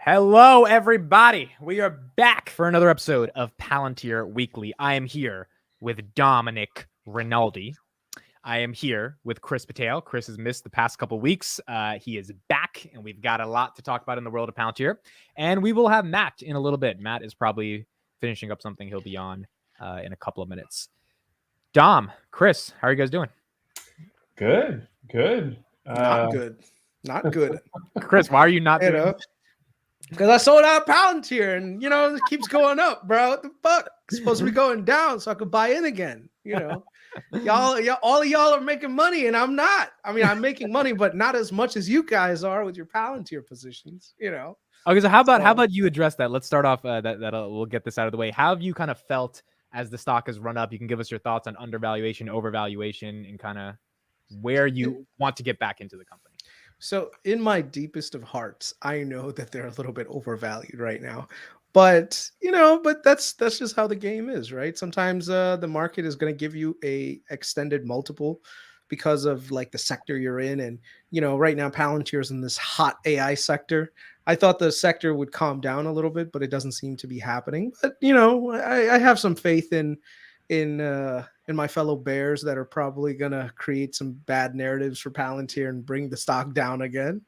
Hello, everybody. We are back for another episode of Palantir Weekly. I am here with Dominic Rinaldi. I am here with Chris Patel. Chris has missed the past couple weeks. He is back, and we've got a lot to talk about in the world of Palantir. And we will have Matt in a little bit. Matt is probably finishing up something. He'll be on in a couple of minutes. Dom, Chris, how are you guys doing? Good. Not good. Chris, why are you not doing? Because I sold out Palantir, and it keeps going up, bro. What the fuck? It's supposed to be going down so I could buy in again. Y'all, all of y'all are making money, and I'm not. I mean, I'm making money, but not as much as you guys are with your Palantir positions. Okay, so how about you address that? Let's start off. We'll get this out of the way. How have you kind of felt as the stock has run up? You can give us your thoughts on undervaluation, overvaluation, and kind of where you want to get back into the company. So in my deepest of hearts, I know that they're a little bit overvalued right now, but that's just how the game is, right? Sometimes the market is going to give you a extended multiple because of like the sector you're in. And, right now Palantir is in this hot AI sector. I thought the sector would calm down a little bit, but it doesn't seem to be happening. But, I have some faith in my fellow bears that are probably going to create some bad narratives for Palantir and bring the stock down again.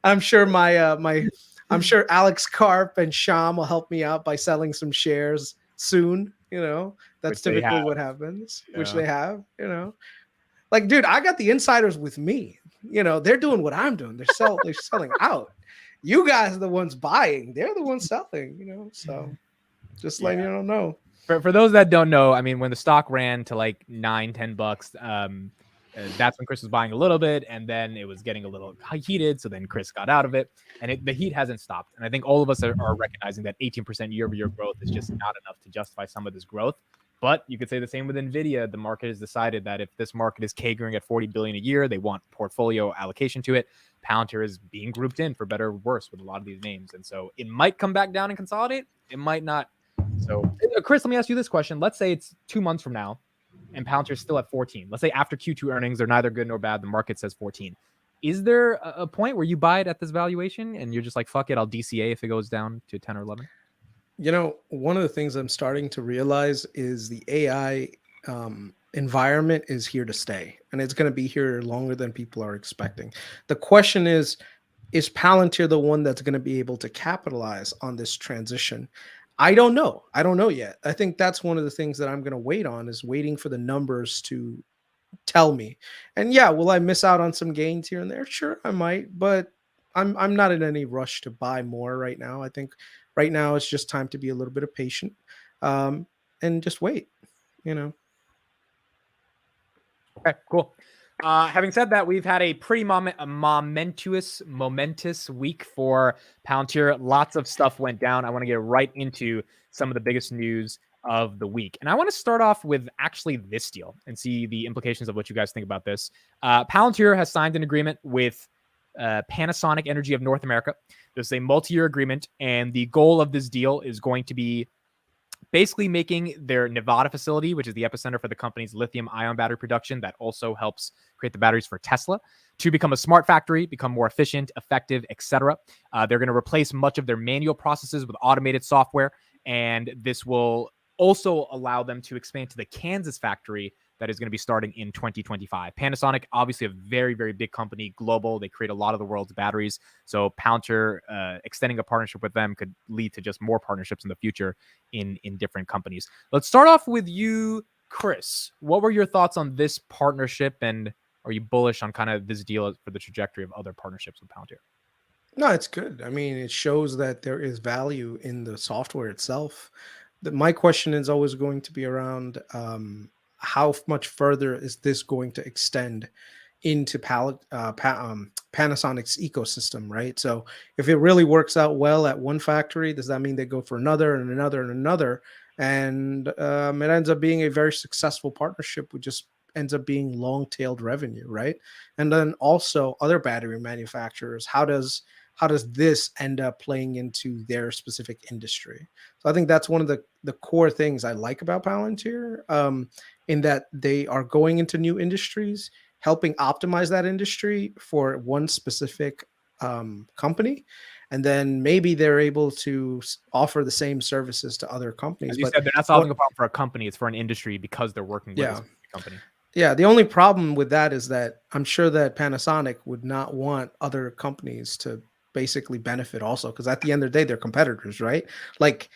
I'm sure I'm sure Alex Karp and Sham will help me out by selling some shares soon. That's Which typically what happens, yeah. Which they have, like, dude, I got the insiders with me. They're doing what I'm doing. They're selling out. You guys are the ones buying. They're the ones selling, so just letting you know. For those that don't know, I mean, when the stock ran to like $9-10, that's when Chris was buying a little bit, and then it was getting a little heated. So then Chris got out of it, and the heat hasn't stopped. And I think all of us are recognizing that 18% year-over-year growth is just not enough to justify some of this growth. But you could say the same with Nvidia. The market has decided that if this market is CAGRing at $40 billion a year, they want portfolio allocation to it. Palantir is being grouped in, for better or worse, with a lot of these names, and so it might come back down and consolidate. It might not. So, Chris, let me ask you this question. Let's say it's 2 months from now and Palantir's still at 14. Let's say after Q2 earnings, they're neither good nor bad. The market says 14. Is there a point where you buy it at this valuation and you're just like, fuck it, I'll DCA if it goes down to 10 or 11? One of the things I'm starting to realize is the AI environment is here to stay, and it's going to be here longer than people are expecting. The question is Palantir the one that's going to be able to capitalize on this transition? I don't know. I don't know yet. I think that's one of the things that I'm going to wait on, is waiting for the numbers to tell me. And yeah, will I miss out on some gains here and there? Sure, I might, but I'm not in any rush to buy more right now. I think right now it's just time to be a little bit of patient, and just wait, Okay, cool. Having said that, we've had a pretty momentous week for Palantir. Lots of stuff went down. I want to get right into some of the biggest news of the week. And I want to start off with actually this deal and see the implications of what you guys think about this. Palantir has signed an agreement with Panasonic Energy of North America. This is a multi-year agreement, and the goal of this deal is going to be basically making their Nevada facility, which is the epicenter for the company's lithium-ion battery production that also helps create the batteries for Tesla, to become a smart factory, become more efficient, effective, etc. They're going to replace much of their manual processes with automated software, and this will also allow them to expand to the Kansas factory that is going to be starting in 2025. Panasonic, obviously a very, very big company, global. They create a lot of the world's batteries. So Palantir extending a partnership with them could lead to just more partnerships in the future in different companies. Let's start off with you, Chris. What were your thoughts on this partnership, and are you bullish on kind of this deal for the trajectory of other partnerships with Palantir? No, it's good. I mean, it shows that there is value in the software itself. My question is always going to be around how much further is this going to extend into Panasonic's ecosystem, right? So if it really works out well at one factory, does that mean they go for another and another and another? And it ends up being a very successful partnership, which just ends up being long-tailed revenue, right? And then also other battery manufacturers, how does this end up playing into their specific industry? So I think that's one of the core things I like about Palantir, in that they are going into new industries, helping optimize that industry for one specific company, and then maybe they're able to offer the same services to other companies. As you But said, they're not solving a problem for a company; it's for an industry because they're working with a yeah, specific company. yeah, the only problem with that is that I'm sure that Panasonic would not want other companies to basically benefit also, because at the end of the day, they're competitors, right? Like,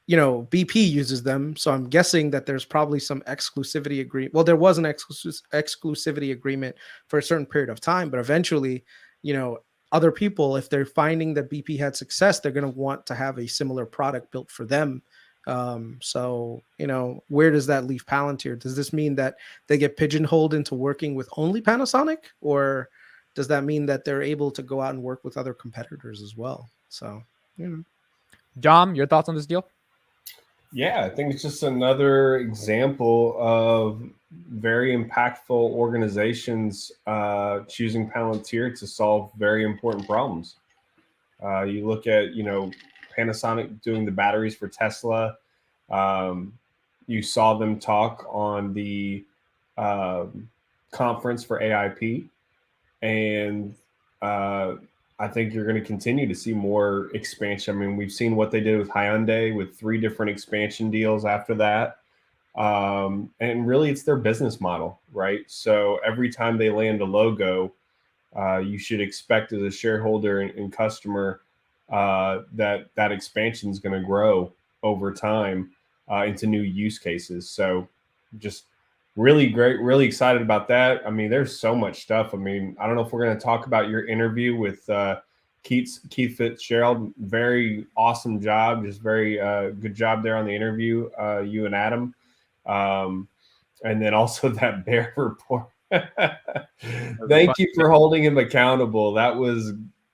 BP uses them, so I'm guessing that there's probably some exclusivity agreement. Well, there was an exclusivity agreement for a certain period of time, but eventually, other people, if they're finding that BP had success, they're going to want to have a similar product built for them. So, where does that leave Palantir? Does this mean that they get pigeonholed into working with only Panasonic, or does that mean that they're able to go out and work with other competitors as well? So, John, your thoughts on this deal? Yeah, I think it's just another example of very impactful organizations choosing Palantir to solve very important problems. You look at, Panasonic doing the batteries for Tesla. You saw them talk on the conference for AIP, and I think you're going to continue to see more expansion. I mean, we've seen what they did with Hyundai with 3 different expansion deals after that. And really, it's their business model, right? So every time they land a logo, you should expect as a shareholder and customer that expansion is going to grow over time into new use cases. So just really great, really excited about that. I mean, there's so much stuff. I mean, I don't know if we're going to talk about your interview with Keith Fitzgerald. Very awesome job. Just very good job there on the interview, you and Adam. And then also that bear report. Thank you for holding him accountable. That was,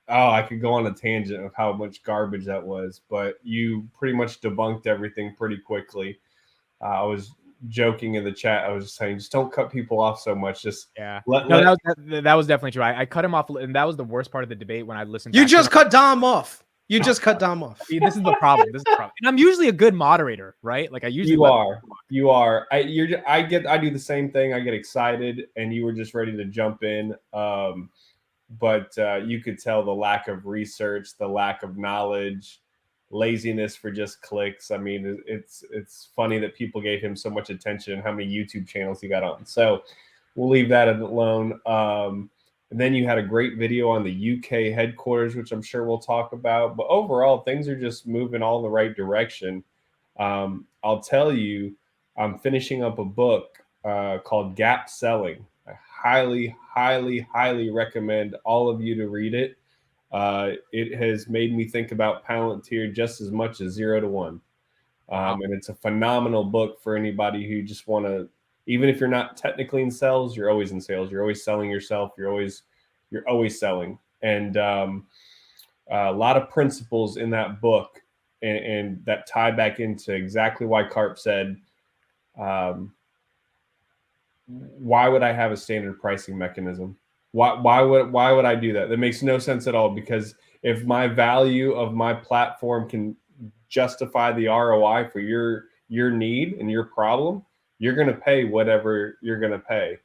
I could go on a tangent of how much garbage that was, but you pretty much debunked everything pretty quickly. I was joking in the chat. I was just saying, just don't cut people off so much. Just that was definitely true. I cut him off, and that was the worst part of the debate when I listened. You just cut Dom off. You just cut Dom off. See, this is the problem. And I'm usually a good moderator, right? Like I usually you are. I do the same thing. I get excited, and you were just ready to jump in. But you could tell the lack of research, the lack of knowledge, laziness for just clicks. I mean, it's funny that people gave him so much attention and how many YouTube channels he got on. So we'll leave that alone. And then you had a great video on the UK headquarters, which I'm sure we'll talk about. But overall, things are just moving all in the right direction. I'll tell you, I'm finishing up a book called Gap Selling. I highly, highly, highly recommend all of you to read it. It has made me think about Palantir just as much as 0 to 1. And it's a phenomenal book for anybody who just want to, even if you're not technically in sales, you're always in sales. You're always selling yourself. You're always selling. And a lot of principles in that book and that tie back into exactly why Carp said, why would I have a standard pricing mechanism? Why would I do that? That makes no sense at all, because if my value of my platform can justify the ROI for your need and your problem, you're going to pay whatever you're going to pay.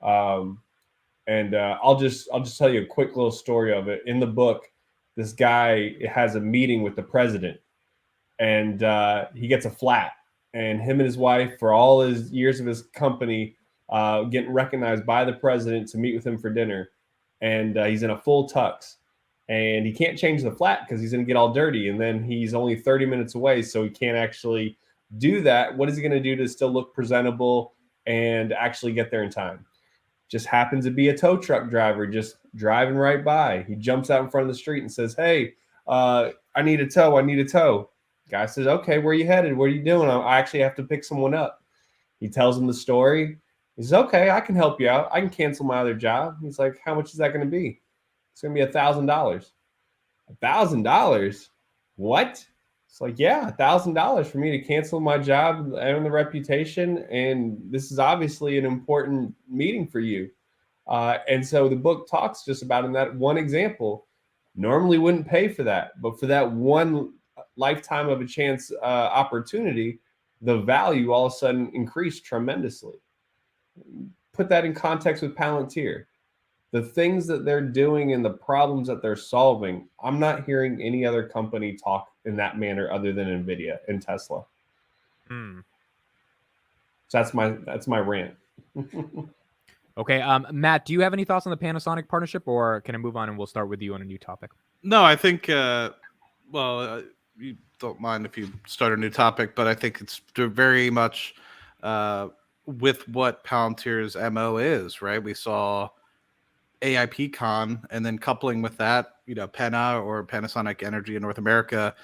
And I'll just tell you a quick little story of it. In the book, this guy has a meeting with the president, and he gets a flat, and him and his wife, for all his years of his company, getting recognized by the president to meet with him for dinner. And he's in a full tux, and he can't change the flat because he's going to get all dirty. And then he's only 30 minutes away, so he can't actually do that. What is he going to do to still look presentable and actually get there in time? Just happens to be a tow truck driver just driving right by. He jumps out in front of the street and says, "Hey, I need a tow. I need a tow." Guy says, "Okay, where are you headed? What are you doing? I actually have to pick someone up." He tells him the story. He says, "Okay, I can help you out. I can cancel my other job." He's like, "How much is that going to be?" "It's going to be $1,000. $1,000? What?" It's like, "Yeah, $1,000 for me to cancel my job, earn the reputation, and this is obviously an important meeting for you." And so the book talks just about, in that one example, normally wouldn't pay for that, but for that one lifetime of a chance opportunity, the value all of a sudden increased tremendously. Put that in context with Palantir. the things that they're doing and the problems that they're solving, I'm not hearing any other company talk in that manner other than Nvidia and Tesla. Hmm. So that's my rant. Okay, Matt, do you have any thoughts on the Panasonic partnership, or can I move on and we'll start with you on a new topic? No, I think, you don't mind if you start a new topic, but I think it's very much with what Palantir's MO is, right? We saw AIP Con, and then coupling with that, Pena or Panasonic Energy in North America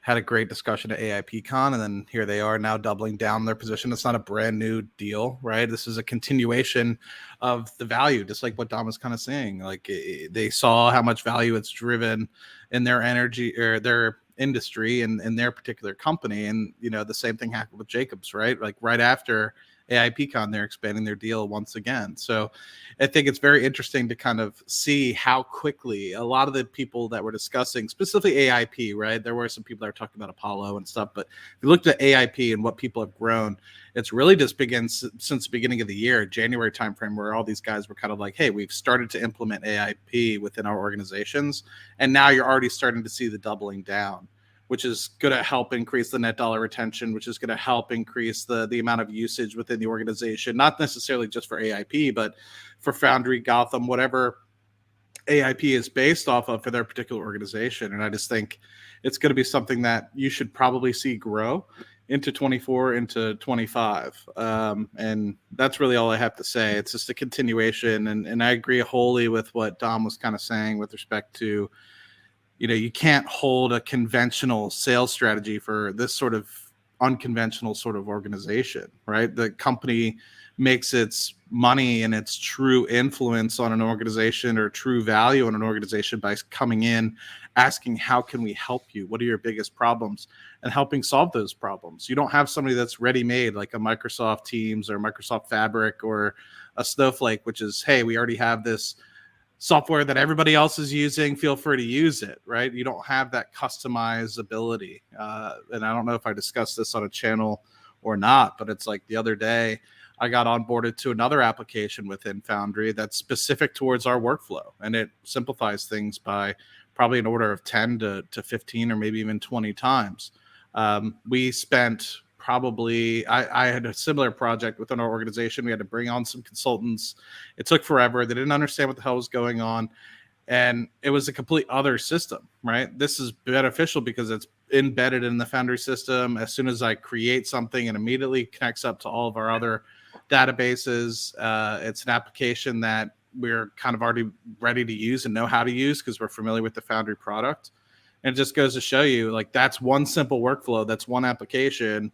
had a great discussion at AIP Con, and then here they are now doubling down their position. It's not a brand new deal, right? This is a continuation of the value, just like what Dom was kind of saying. Like they saw how much value it's driven in their energy or their industry and in their particular company. And, the same thing happened with Jacobs, right? Like right after AIPCon, they're expanding their deal once again. So I think it's very interesting to kind of see how quickly a lot of the people that were discussing, specifically AIP, right? There were some people that were talking about Apollo and stuff, but if you looked at AIP and what people have grown, it's really just begins since the beginning of the year, January timeframe, where all these guys were kind of like, hey, we've started to implement AIP within our organizations. And now you're already starting to see the doubling down, which is going to help increase the net dollar retention, which is going to help increase the amount of usage within the organization, not necessarily just for AIP, but for Foundry, Gotham, whatever AIP is based off of for their particular organization. And I just think it's going to be something that you should probably see grow into 24, into 25. And that's really all I have to say. It's just a continuation. And I agree wholly with what Dom was kind of saying with respect to, you can't hold a conventional sales strategy for this sort of unconventional sort of organization, right? The company makes its money and its true influence on an organization or true value on an organization by coming in, asking, how can we help you? What are your biggest problems? And helping solve those problems. You don't have somebody that's ready-made like a Microsoft Teams or Microsoft Fabric or a Snowflake, which is, hey, we already have this software that everybody else is using, feel free to use it, right? You don't have that customizability. And I don't know if I discussed this on a channel or not, but it's like the other day I got onboarded to another application within Foundry that's specific towards our workflow, and it simplifies things by probably an order of 10 to 15 or maybe even 20 times. We spent I had a similar project within our organization. We had to bring on some consultants. It took forever. They didn't understand what the hell was going on. And it was a complete other system, right? This is beneficial because it's embedded in the Foundry system. As soon as I create something, it immediately connects up to all of our other databases. It's an application that we're kind of already ready to use and know how to use because we're familiar with the Foundry product. And it just goes to show you, like, that's one simple workflow. That's one application.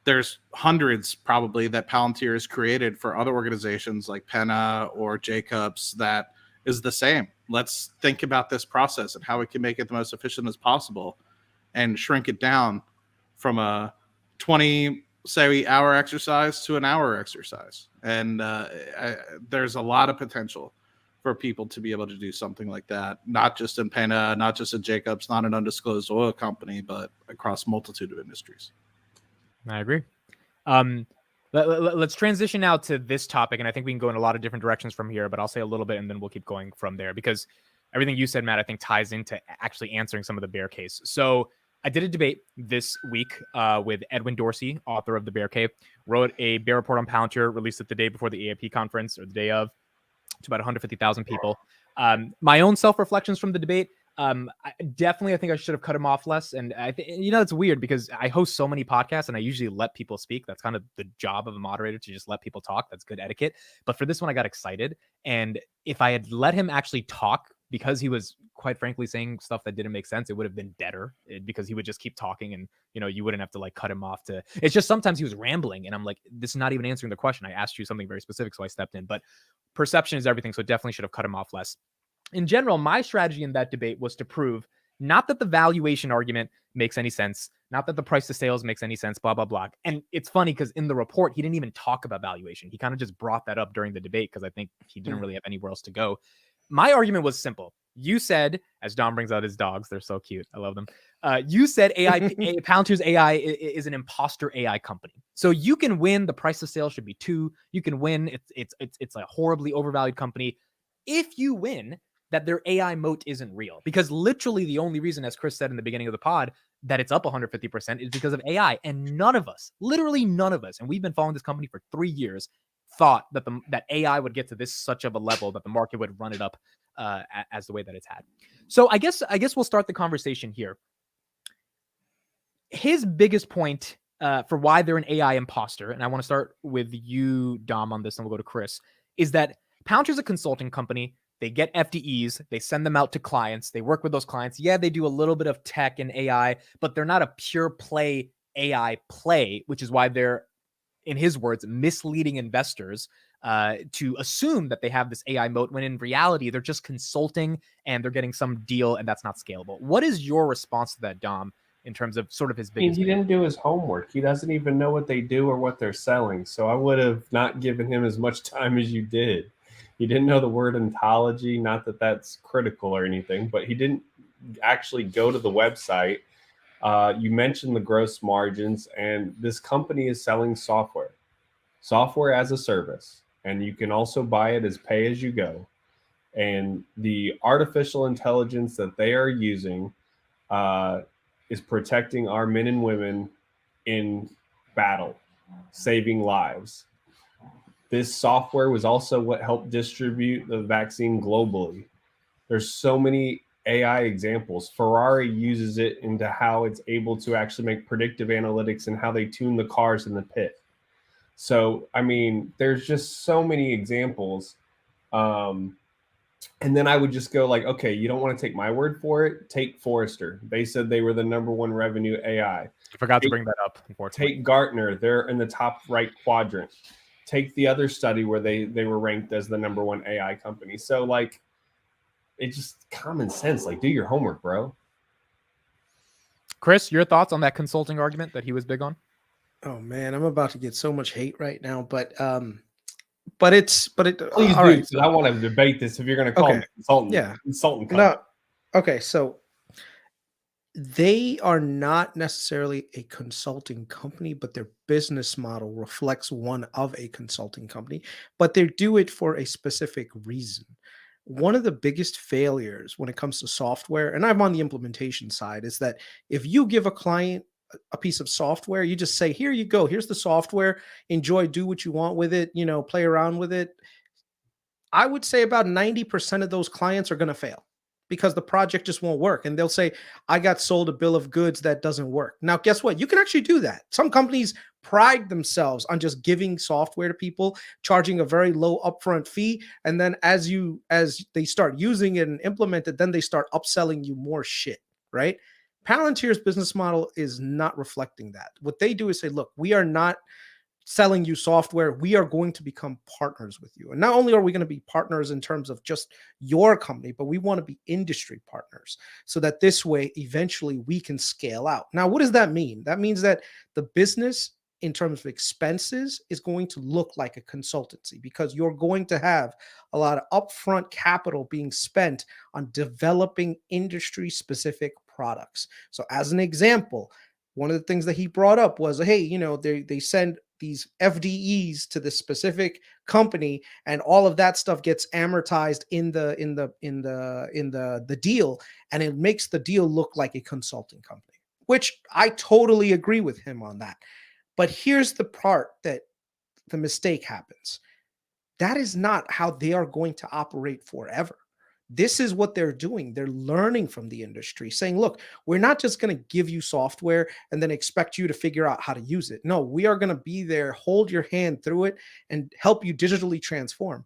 There's hundreds probably that Palantir has created for other organizations like Pena or Jacobs that is the same. Let's think about this process and how we can make it the most efficient as possible and shrink it down from a 20-hour exercise to an hour exercise. And there's a lot of potential for people to be able to do something like that, not just in Pena, not just at Jacobs, not an undisclosed oil company, but across a multitude of industries. I agree. Let's transition now to this topic, and I think we can go in a lot of different directions from here, but I'll say a little bit and then we'll keep going from there because everything you said, Matt, I think ties into actually answering some of the bear case. So I did a debate this week with Edwin Dorsey, author of The Bear Cave, wrote a bear report on Palantir, released it the day before the AIP conference or the day of, to about 150,000 people. My own self-reflections from the debate, I think I should have cut him off less. And it's weird because I host so many podcasts and I usually let people speak. That's kind of the job of a moderator, to just let people talk. That's good etiquette. But for this one, I got excited. And if I had let him actually talk, because he was quite frankly saying stuff that didn't make sense, it would have been better because he would just keep talking and, you wouldn't have to like cut him off it's just sometimes he was rambling and I'm like, this is not even answering the question. I asked you something very specific, so I stepped in, but perception is everything. So definitely should have cut him off less. In general, my strategy in that debate was to prove not that the valuation argument makes any sense, not that the price to sales makes any sense, blah, blah, blah. And it's funny because in the report, he didn't even talk about valuation. He kind of just brought that up during the debate because I think he didn't really have anywhere else to go. My argument was simple. You said, as Dom brings out his dogs, they're so cute. I love them. You said Palantir's AI is an imposter AI company. So you can win. The price of sales should be 2. You can win. It's a horribly overvalued company. if you win, that their AI moat isn't real. Because literally the only reason, as Chris said in the beginning of the pod, that it's up 150% is because of AI. And none of us, literally none of us, and we've been following this company for 3 years, thought that that AI would get to this such of a level that the market would run it up as the way that it's had. So I guess we'll start the conversation here. His biggest point for why they're an AI imposter, and I want to start with you, Dom, on this, and we'll go to Chris, is that Palantir's a consulting company. They get FDEs, they send them out to clients, they work with those clients. Yeah, they do a little bit of tech and AI, but they're not a pure play AI play, which is why they're, in his words, misleading investors to assume that they have this AI moat, when in reality, they're just consulting and they're getting some deal, and that's not scalable. What is your response to that, Dom, in terms of sort of his I mean, biggest... he didn't do his homework. He doesn't even know what they do or what they're selling. So I would have not given him as much time as you did. He didn't know the word ontology, not that that's critical or anything, but he didn't actually go to the website. You mentioned the gross margins, and this company is selling software as a service, and you can also buy it as pay as you go. And the artificial intelligence that they are using is protecting our men and women in battle, saving lives. This software was also what helped distribute the vaccine globally. There's so many AI examples. Ferrari uses it into how it's able to actually make predictive analytics and how they tune the cars in the pit. So, I mean, there's just so many examples. And then I would just go like, okay, you don't want to take my word for it. Take Forrester. They said they were the #1 revenue AI. I forgot to bring that up, unfortunately. Take Gartner. They're in the top right quadrant. Take the other study where they were ranked as the #1 AI company. So like, it's just common sense. Like, do your homework, bro. Chris, your thoughts on that consulting argument that he was big on? Oh man, I'm about to get so much hate right now, but Please all do, right. because I want to debate this. If you're going to call me a consultant, Yeah. consultant company. No. Okay, so they are not necessarily a consulting company, but their business model reflects one of a consulting company, but they do it for a specific reason. One of the biggest failures when it comes to software, and I'm on the implementation side, is that if you give a client a piece of software, you just say, here you go, here's the software, enjoy, do what you want with it, play around with it. I would say about 90% of those clients are going to fail because the project just won't work. And they'll say, I got sold a bill of goods that doesn't work. Now, guess what? You can actually do that. Some companies pride themselves on just giving software to people, charging a very low upfront fee. And then as they start using it and implement it, then they start upselling you more shit, right? Palantir's business model is not reflecting that. What they do is say, look, we are not selling you software. We are going to become partners with you. And not only are we going to be partners in terms of just your company, but we want to be industry partners so that this way, eventually we can scale out. Now, what does that mean? That means that the business in terms of expenses is going to look like a consultancy because you're going to have a lot of upfront capital being spent on developing industry specific products. So as an example, one of the things that he brought up was, hey, they send these FDEs to this specific company, and all of that stuff gets amortized in the deal, and it makes the deal look like a consulting company, which I totally agree with him on that. But here's the part that the mistake happens. That is not how they are going to operate forever. This is what they're doing. They're learning from the industry, saying, look, we're not just going to give you software and then expect you to figure out how to use it. No, we are going to be there, hold your hand through it, and help you digitally transform.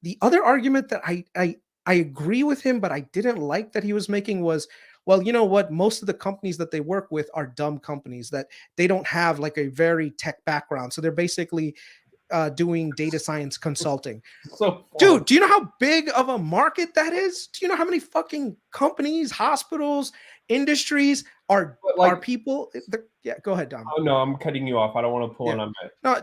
The other argument that I agree with him, but I didn't like that he was making was, well, you know what? Most of the companies that they work with are dumb companies that they don't have like a very tech background. So they're basically doing data science consulting. So dude, do you know how big of a market that is? Do you know how many fucking companies, hospitals, industries are people? Yeah, go ahead, Dom. Oh no, I'm cutting you off. I don't want to pull on that. No,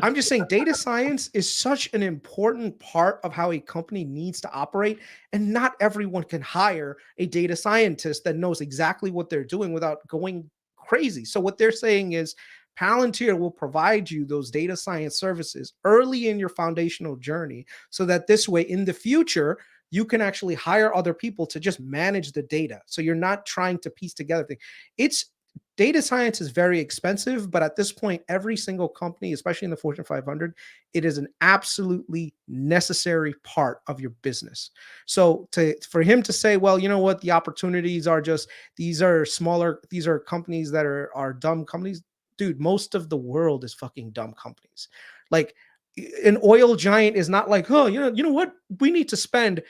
I'm just saying data science is such an important part of how a company needs to operate, and not everyone can hire a data scientist that knows exactly what they're doing without going crazy. So what they're saying is Palantir will provide you those data science services early in your foundational journey, so that this way in the future, you can actually hire other people to just manage the data. So you're not trying to piece together things. It's Data science is very expensive, but at this point, every single company, especially in the Fortune 500, it is an absolutely necessary part of your business. So for him to say, well, you know what, the opportunities are just, these are smaller, these are companies that are dumb companies. Dude, most of the world is fucking dumb companies. Like an oil giant is not like, oh, you know what, we need to spend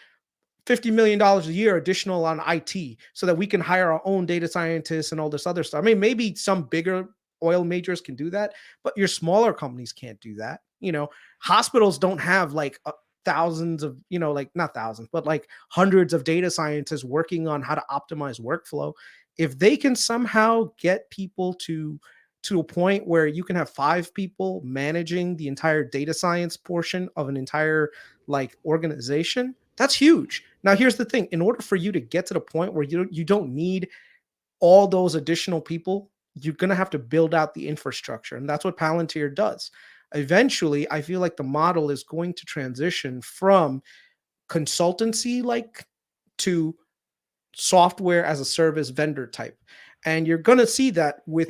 $50 million a year additional on IT so that we can hire our own data scientists and all this other stuff. I mean, maybe some bigger oil majors can do that, but your smaller companies can't do that. You know, hospitals don't have like thousands of, you know, like not thousands, but like hundreds of data scientists working on how to optimize workflow. If they can somehow get people to a point where you can have 5 people managing the entire data science portion of an entire like organization, that's huge. Now, here's the thing. In order for you to get to the point where you don't need all those additional people, you're going to have to build out the infrastructure. And that's what Palantir does. Eventually, I feel like the model is going to transition from consultancy like to software as a service vendor type. And you're going to see that with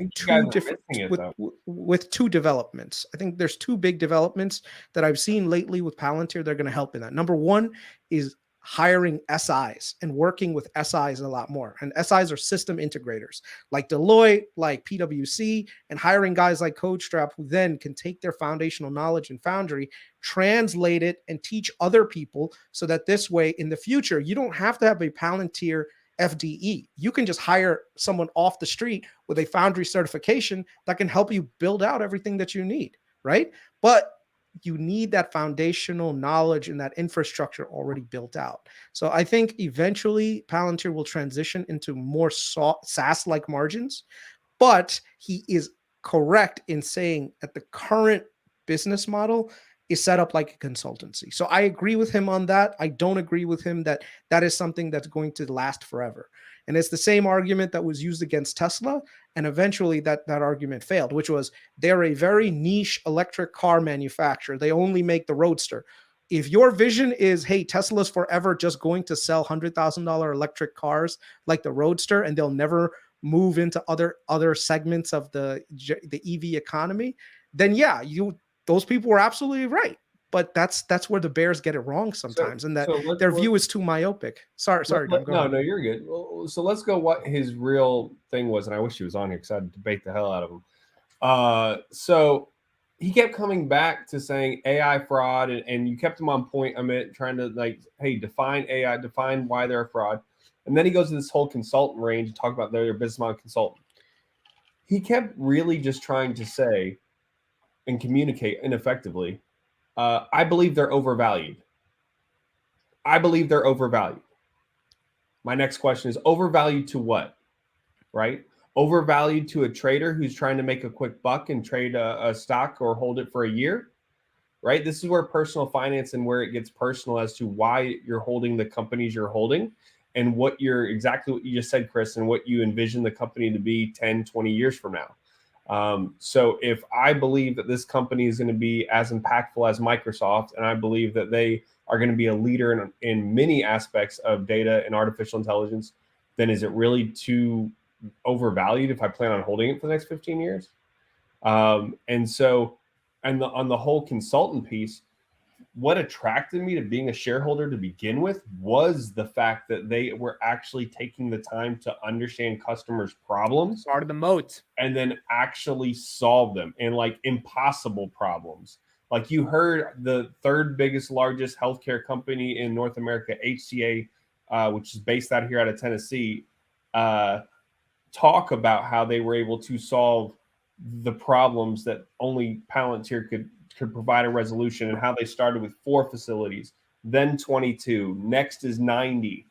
two developments. I think there's 2 big developments that I've seen lately with Palantir. They're going to help in that. Number one is hiring SIs and working with SIs a lot more. And SIs are system integrators like Deloitte, like PwC, and hiring guys like CodeStrap who then can take their foundational knowledge in Foundry, translate it, and teach other people so that this way in the future, you don't have to have a Palantir FDE. You can just hire someone off the street with a Foundry certification that can help you build out everything that you need, right? But you need that foundational knowledge and that infrastructure already built out. So I think eventually Palantir will transition into more SaaS-like margins, but he is correct in saying that the current business model is set up like a consultancy. So I agree with him on that. I don't agree with him that that is something that's going to last forever. And it's the same argument that was used against Tesla. And eventually that argument failed, which was they're a very niche electric car manufacturer. They only make the Roadster. If your vision is, hey, Tesla's forever just going to sell $100,000 electric cars like the Roadster, and they'll never move into other segments of the EV economy, then yeah, those people were absolutely right. But that's where the bears get it wrong sometimes, and that their view is too myopic. Sorry. No, you're good. So let's go what his real thing was, and I wish he was on here because I'd debate the hell out of him. So he kept coming back to saying AI fraud, and you kept him on point, Amit, trying to like, hey, define AI, define why they're a fraud. And then he goes to this whole consultant range and talk about their business model consultant. He kept really just trying to say and communicate ineffectively, I believe they're overvalued. I believe they're overvalued. My next question is overvalued to what, right? Overvalued to a trader who's trying to make a quick buck and trade a stock or hold it for a year, right? This is where personal finance and where it gets personal as to why you're holding the companies you're holding and what exactly what you just said, Chris, and what you envision the company to be 10, 20 years from now. So if I believe that this company is going to be as impactful as Microsoft, and I believe that they are going to be a leader in many aspects of data and artificial intelligence, then is it really too overvalued if I plan on holding it for the next 15 years? And so, on the whole consultant piece, what attracted me to being a shareholder to begin with was the fact that they were actually taking the time to understand customers' problems, part of the moat, and then actually solve them, and like impossible problems. Like you heard the third biggest, largest healthcare company in North America, HCA, which is based out here out of Tennessee, talk about how they were able to solve the problems that only Palantir could provide a resolution, and how they started with 4 facilities, then 22, next is 90.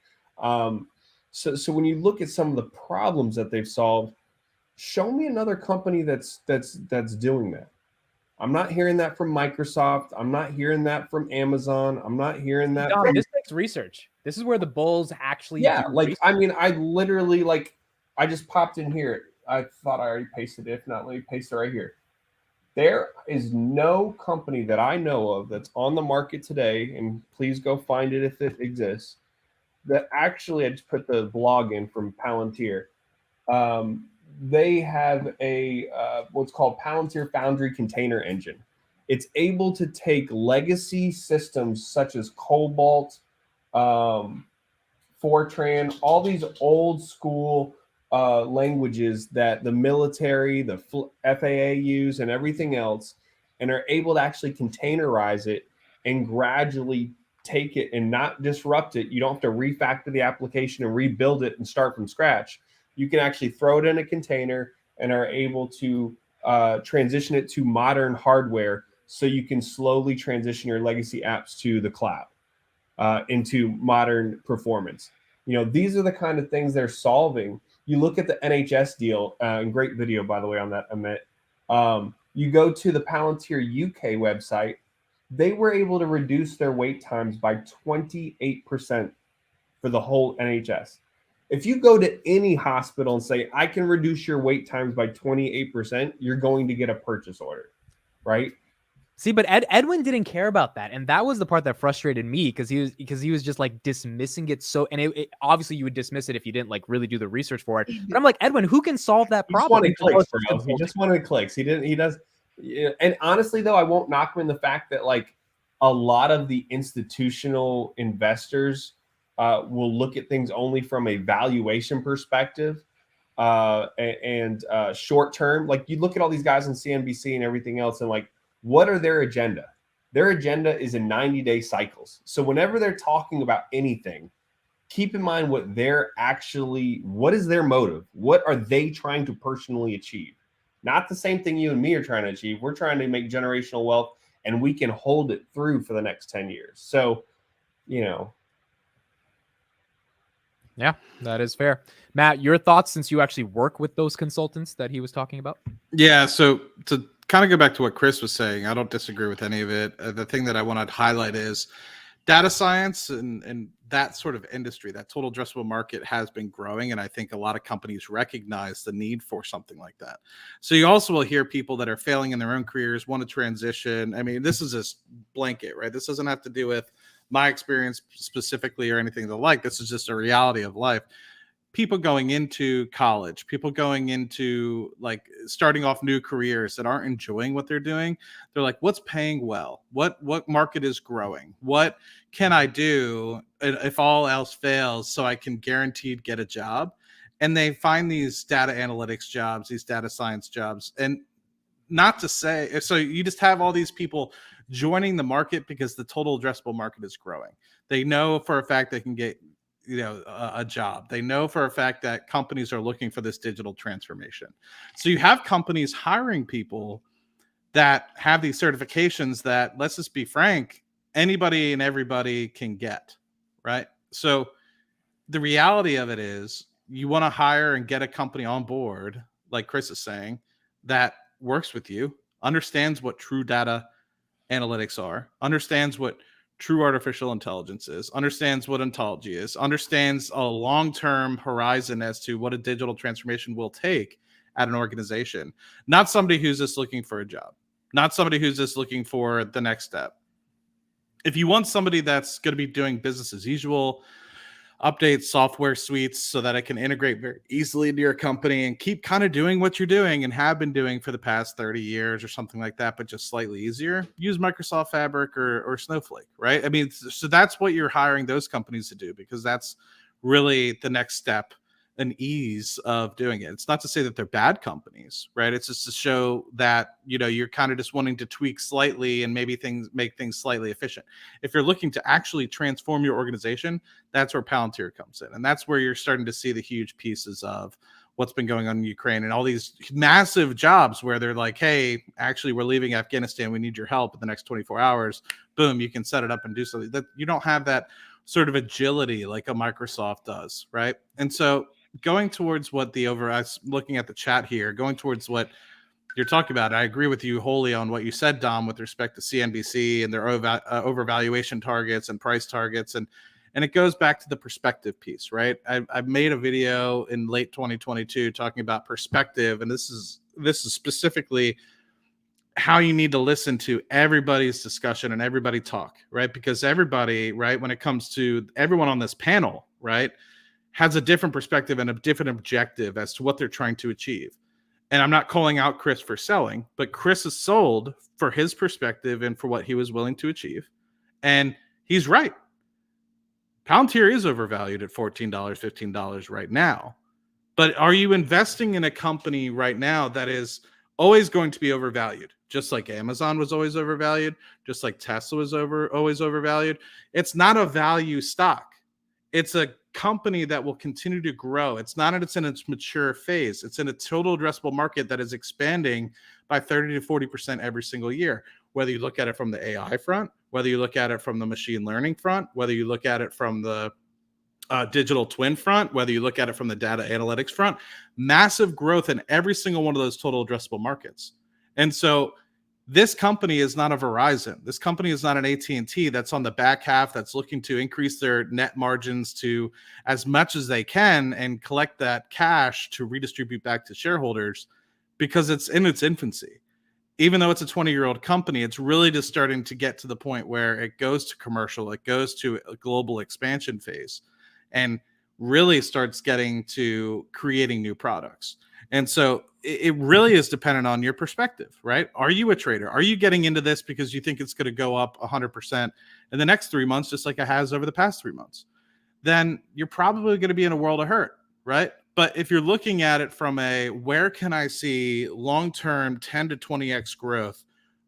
So when you look at some of the problems that they've solved, show me another company that's doing that. I'm not hearing that from Microsoft. I'm not hearing that from Amazon. I'm not hearing that. Dom, this takes research. This is where the bulls actually do research. I mean, I literally I just popped in here. I thought I already pasted it. If not, let me paste it right here. There is no company that I know of that's on the market today, and please go find it if it exists, that actually, I just put the blog in from Palantir. They have a what's called Palantir Foundry Container Engine. It's able to take legacy systems such as Cobalt, Fortran, all these old school languages that the military, the FAA use, and everything else, and are able to actually containerize it and gradually take it and not disrupt it. You don't have to refactor the application and rebuild it and start from scratch. You can actually throw it in a container and are able to transition it to modern hardware so you can slowly transition your legacy apps to the cloud. Into modern performance. These are the kind of things they're solving. You look at the NHS deal, and great video, by the way, on that, Amit. You go to the Palantir UK website, they were able to reduce their wait times by 28% for the whole NHS. If you go to any hospital and say, I can reduce your wait times by 28%, you're going to get a purchase order, right? See, but Edwin didn't care about that, and that was the part that frustrated me because he was just like dismissing it. So, and it obviously you would dismiss it if you didn't like really do the research for it. But I'm like, Edwin, who can solve that problem? He just wanted clicks, bro. He just wanted clicks. He didn't. He does. Yeah. And honestly, though, I won't knock him in the fact that like a lot of the institutional investors will look at things only from a valuation perspective and short term. Like you look at all these guys on CNBC and everything else, and like, what are their agenda? Their agenda is in 90-day cycles. So whenever they're talking about anything, keep in mind what is their motive? What are they trying to personally achieve? Not the same thing you and me are trying to achieve. We're trying to make generational wealth, and we can hold it through for the next 10 years. So, Yeah, that is fair. Matt, your thoughts since you actually work with those consultants that he was talking about? Yeah, so to kind of go back to what Chris was saying, I don't disagree with any of it. The thing that I want to highlight is data science and that sort of industry, that total addressable market has been growing. And I think a lot of companies recognize the need for something like that. So you also will hear people that are failing in their own careers, want to transition. I mean, this is a blanket, right? This doesn't have to do with my experience specifically or anything of the like. This is just a reality of life. People going into college, people going into like starting off new careers that aren't enjoying what they're doing. They're like, what's paying well? What market is growing? What can I do if all else fails so I can guaranteed get a job? And they find these data analytics jobs, these data science jobs. And not to say, so you just have all these people joining the market because the total addressable market is growing. They know for a fact they can get a job. They know for a fact that companies are looking for this digital transformation. So you have companies hiring people that have these certifications that, let's just be frank, anybody and everybody can get, right? So the reality of it is you want to hire and get a company on board, like Chris is saying, that works with you, understands what true data analytics are, understands what true artificial intelligence is, understands what ontology is, understands a long-term horizon as to what a digital transformation will take at an organization. Not somebody who's just looking for a job, not somebody who's just looking for the next step. If you want somebody that's going to be doing business as usual, update software suites so that it can integrate very easily into your company and keep kind of doing what you're doing and have been doing for the past 30 years or something like that, but just slightly easier, use Microsoft Fabric or Snowflake, right? I mean, so that's what you're hiring those companies to do, because that's really the next step and ease of doing it. It's not to say that they're bad companies, right? It's just to show that, you're kind of just wanting to tweak slightly and maybe make things slightly efficient. If you're looking to actually transform your organization, that's where Palantir comes in. And that's where you're starting to see the huge pieces of what's been going on in Ukraine and all these massive jobs where they're like, hey, actually, we're leaving Afghanistan. We need your help in the next 24 hours. Boom, you can set it up and do something. That you don't have that sort of agility like a Microsoft does, right? And so going towards what looking at the chat here, going towards what you're talking about, I agree with you wholly on what you said, Dom, with respect to CNBC and their overvaluation targets and price targets. And And it goes back to the perspective piece, right? I've made a video in late 2022 talking about perspective, and this is specifically how you need to listen to everybody's discussion and everybody talk, right? Because everybody, right, when it comes to everyone on this panel, right, has a different perspective and a different objective as to what they're trying to achieve. And I'm not calling out Chris for selling, but Chris is sold for his perspective and for what he was willing to achieve. And he's right. Palantir is overvalued at $14, $15 right now. But are you investing in a company right now that is always going to be overvalued? Just like Amazon was always overvalued, just like Tesla was always overvalued. It's not a value stock. It's a company that will continue to grow. It's not in its mature phase. It's in a total addressable market that is expanding by 30 to 40% every single year. Whether you look at it from the AI front, whether you look at it from the machine learning front, whether you look at it from the digital twin front, whether you look at it from the data analytics front, massive growth in every single one of those total addressable markets. And so this company is not a Verizon. This company is not an AT&T that's on the back half that's looking to increase their net margins to as much as they can and collect that cash to redistribute back to shareholders, because it's in its infancy. Even though it's a 20-year-old company, it's really just starting to get to the point where it goes to commercial, it goes to a global expansion phase, and really starts getting to creating new products. And so it really is dependent on your perspective, right? Are you a trader? Are you getting into this because you think it's going to go up 100% in the next 3 months, just like it has over the past 3 months? Then you're probably going to be in a world of hurt, right? But if you're looking at it from a, where can I see long-term 10 to 20x growth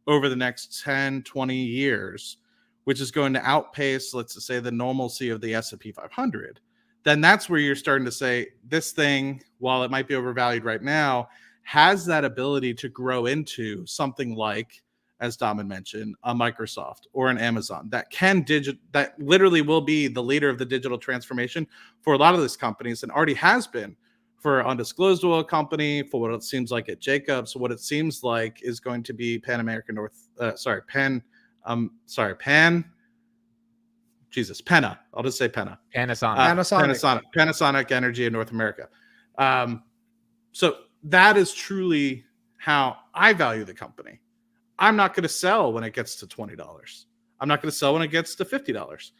over the next 10, 20 years, which is going to outpace, let's just say, the normalcy of the S&P 500, then that's where you're starting to say this thing, while it might be overvalued right now, has that ability to grow into something like, as Dom had mentioned, a Microsoft or an Amazon that that literally will be the leader of the digital transformation for a lot of these companies, and already has been for Undisclosed Oil Company, for what it seems like at Jacobs, what it seems like is going to be Penna. I'll just say Penna. Panasonic Energy in North America. So that is truly how I value the company. I'm not going to sell when it gets to $20. I'm not going to sell when it gets to $50.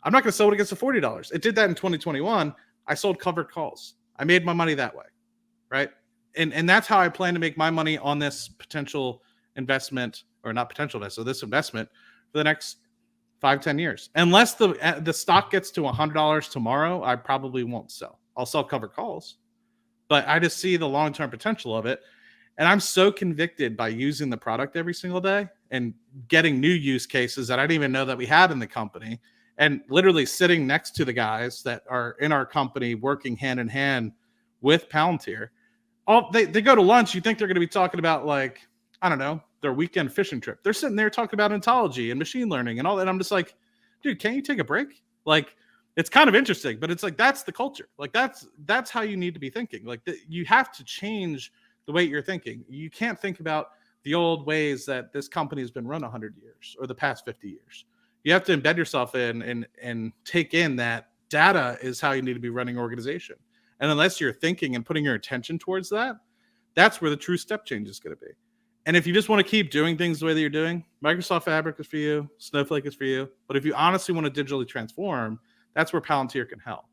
I'm not going to sell when it gets to $40. It did that in 2021. I sold covered calls. I made my money that way, right? And that's how I plan to make my money on this potential investment, or not potential investment, so this investment for the next 5-10 years. Unless the stock gets to $100 tomorrow, I probably won't sell. I'll sell covered calls, but I just see the long-term potential of it. And I'm so convicted by using the product every single day and getting new use cases that I didn't even know that we had in the company, and literally sitting next to the guys that are in our company working hand in hand with Palantir. They go to lunch. You think they're going to be talking about, like, I don't know, their weekend fishing trip. They're sitting there talking about ontology and machine learning and all that. I'm just like, dude, can't you take a break? Like, it's kind of interesting, but it's like, that's the culture. Like, that's how you need to be thinking. Like, you have to change the way you're thinking. You can't think about the old ways that this company has been run 100 years or the past 50 years. You have to embed yourself in and take in that data is how you need to be running an organization. And unless you're thinking and putting your attention towards that, that's where the true step change is going to be. And if you just want to keep doing things the way that you're doing, Microsoft Fabric is for you, Snowflake is for you. But if you honestly want to digitally transform, that's where Palantir can help.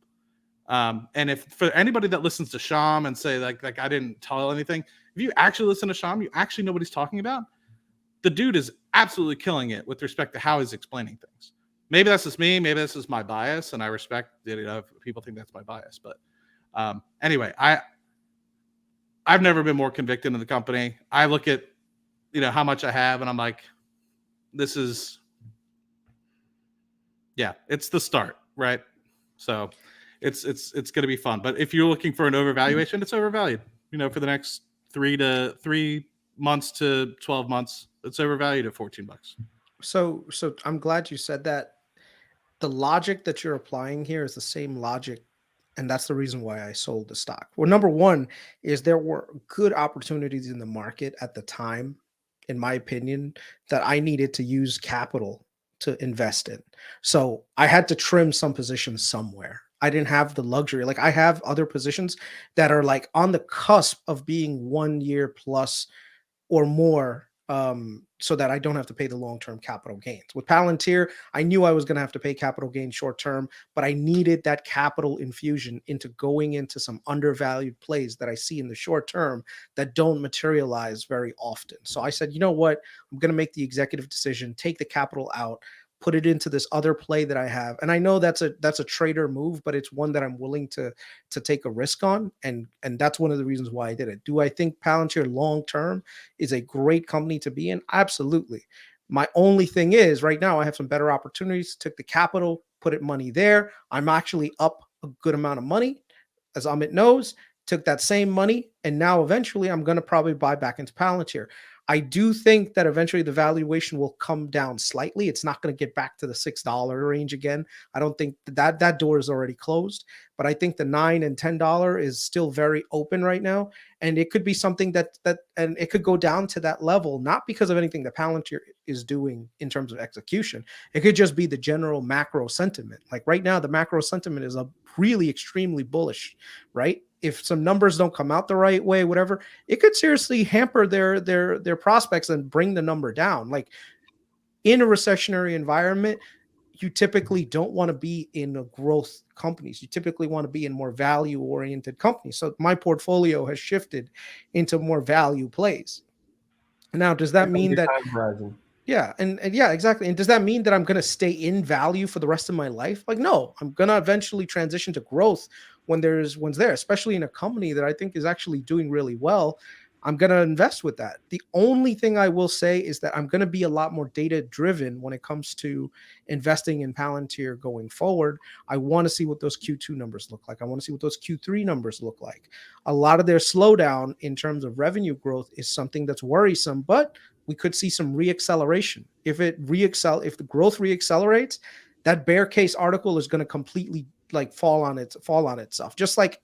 And if for anybody that listens to Sham and say like I didn't tell anything, if you actually listen to Sham, you actually know what he's talking about. The dude is absolutely killing it with respect to how he's explaining things. Maybe that's just me. Maybe this is my bias, and I respect that, if people think that's my bias. But anyway, I've never been more convicted in the company. I look at how much I have, and I'm like, this is, it's the start, right? So it's going to be fun. But if you're looking for an overvaluation, it's overvalued. For the next 3 months to 12 months, it's overvalued at $14. So I'm glad you said that. The logic that you're applying here is the same logic, and that's the reason why I sold the stock. Well, number one is there were good opportunities in the market at the time, in my opinion, that I needed to use capital to invest in. So I had to trim some positions somewhere. I didn't have the luxury. Like I have other positions that are like on the cusp of being 1 year plus or more, so that I don't have to pay the long-term capital gains. With Palantir, I knew I was going to have to pay capital gains short term, but I needed that capital infusion into going into some undervalued plays that I see in the short term that don't materialize very often. So I said, you know what? I'm going to make the executive decision, take the capital out, put it into this other play that I have. And I know that's a trader move, but it's one that I'm willing to take a risk on. And that's one of the reasons why I did it. Do I think Palantir long term is a great company to be in? Absolutely. My only thing is right now I have some better opportunities. Took the capital, put it money there. I'm actually up a good amount of money, as Amit knows. Took that same money, and now eventually I'm going to probably buy back into Palantir. I do think that eventually the valuation will come down slightly. It's not going to get back to the $6 range again. I don't think that door is already closed, but I think the $9 and $10 is still very open right now, and it could be something that and it could go down to that level, not because of anything that Palantir is doing in terms of execution. It could just be the general macro sentiment. Like right now, the macro sentiment is a really extremely bullish, right? If some numbers don't come out the right way, whatever, it could seriously hamper their prospects and bring the number down. Like in a recessionary environment, you typically don't want to be in a growth companies. You typically want to be in more value oriented companies. So my portfolio has shifted into more value plays. Now, does that mean that? Yeah, and yeah, exactly. And does that mean that I'm going to stay in value for the rest of my life? Like, no, I'm going to eventually transition to growth when one's there, especially in a company that I think is actually doing really well. I'm going to invest with that. The only thing I will say is that I'm going to be a lot more data driven when it comes to investing in Palantir going forward. I want to see what those Q2 numbers look like. I want to see what those Q3 numbers look like. A lot of their slowdown in terms of revenue growth is something that's worrisome, but we could see some reacceleration. If the growth reaccelerates, that bear case article is going to completely like fall on itself. Just like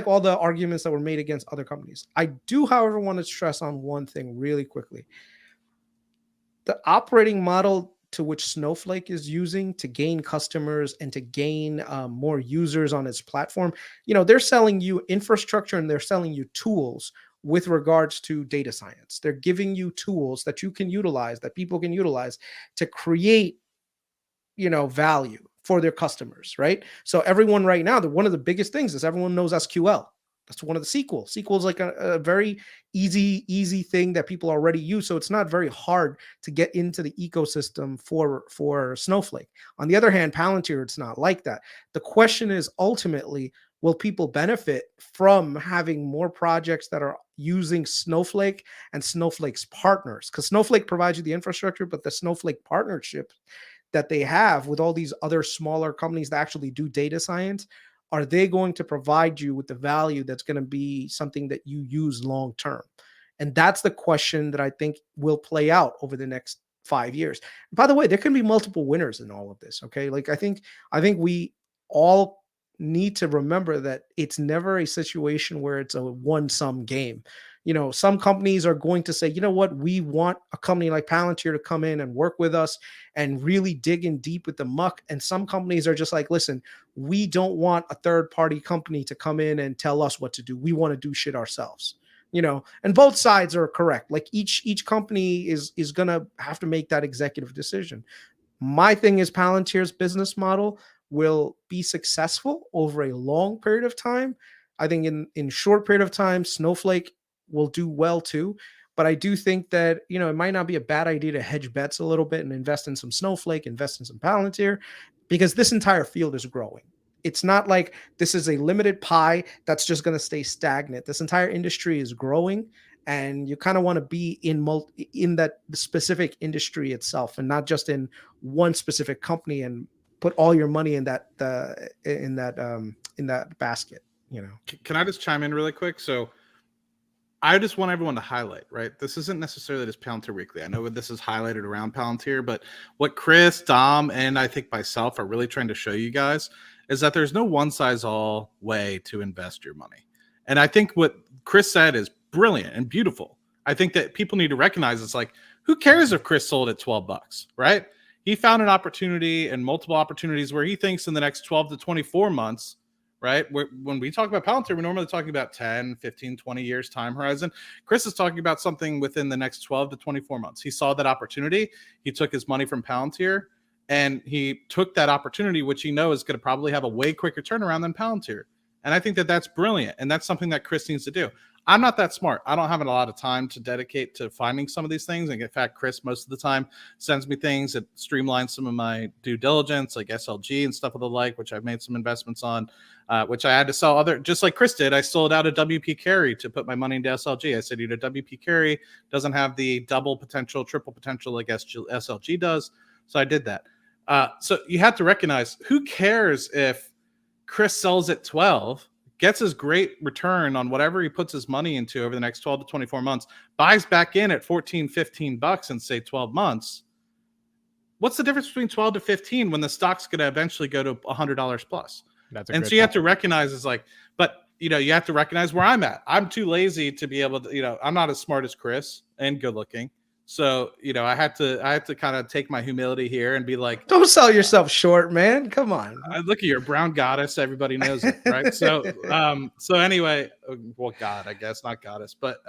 all the arguments that were made against other companies. I do, however, want to stress on one thing really quickly. The operating model to which Snowflake is using to gain customers and to gain more users on its platform, they're selling you infrastructure and they're selling you tools with regards to data science. They're giving you tools that you can utilize, that people can utilize to create, value for their customers, right? So everyone right now, one of the biggest things is everyone knows SQL. That's one of the SQL. SQL is like a very easy thing that people already use. So it's not very hard to get into the ecosystem for Snowflake. On the other hand, Palantir, it's not like that. The question is ultimately, will people benefit from having more projects that are using Snowflake and Snowflake's partners? Because Snowflake provides you the infrastructure, but the Snowflake partnership that they have with all these other smaller companies that actually do data science, are they going to provide you with the value that's going to be something that you use long term? And that's the question that I think will play out over the next 5 years. By the way, there can be multiple winners in all of this. Okay. Like I think we all need to remember that it's never a situation where it's a one-sum game. Some companies are going to say, you know what, we want a company like Palantir to come in and work with us and really dig in deep with the muck. And some companies are just like, listen, we don't want a third-party company to come in and tell us what to do. We want to do shit ourselves. And both sides are correct. Like each company is gonna have to make that executive decision. My thing is Palantir's business model will be successful over a long period of time. I think in short period of time, Snowflake will do well too. But I do think that, it might not be a bad idea to hedge bets a little bit and invest in some Snowflake, invest in some Palantir, because this entire field is growing. It's not like this is a limited pie that's just going to stay stagnant. This entire industry is growing, and you kind of want to be in that specific industry itself and not just in one specific company and put all your money in that basket. Can I just chime in really quick? So I just want everyone to highlight, right? This isn't necessarily just Palantir Weekly. I know this is highlighted around Palantir, but what Chris, Dom, and I think myself are really trying to show you guys is that there's no one-size-all way to invest your money. And I think what Chris said is brilliant and beautiful. I think that people need to recognize it's like, who cares if Chris sold at $12, right? He found an opportunity and multiple opportunities where he thinks in the next 12 to 24 months, right? When we talk about Palantir, we're normally talking about 10, 15, 20 years time horizon. Chris is talking about something within the next 12 to 24 months. He saw that opportunity. He took his money from Palantir and he took that opportunity, which he knows is going to probably have a way quicker turnaround than Palantir. And I think that that's brilliant. And that's something that Chris needs to do. I'm not that smart. I don't have a lot of time to dedicate to finding some of these things. And in fact, Chris, most of the time, sends me things that streamline some of my due diligence, like SLG and stuff of the like, which I've made some investments on, which I had to sell just like Chris did. I sold out a WP Carry to put my money into SLG. I said, WP Carry doesn't have the double potential, triple potential like SLG does. So I did that. So you have to recognize, who cares if Chris sells at 12, gets his great return on whatever he puts his money into over the next 12 to 24 months, buys back in at 14, 15 bucks in say 12 months. What's the difference between 12 to 15 when the stock's going to eventually go to $100 plus? And so you have to recognize but you have to recognize where I'm at. I'm too lazy to be able to, I'm not as smart as Chris and good looking. So, I had to kind of take my humility here and be like, don't sell yourself short, man. Come on. Look at your brown goddess. Everybody knows it, right? So anyway, well, God, I guess, not goddess, but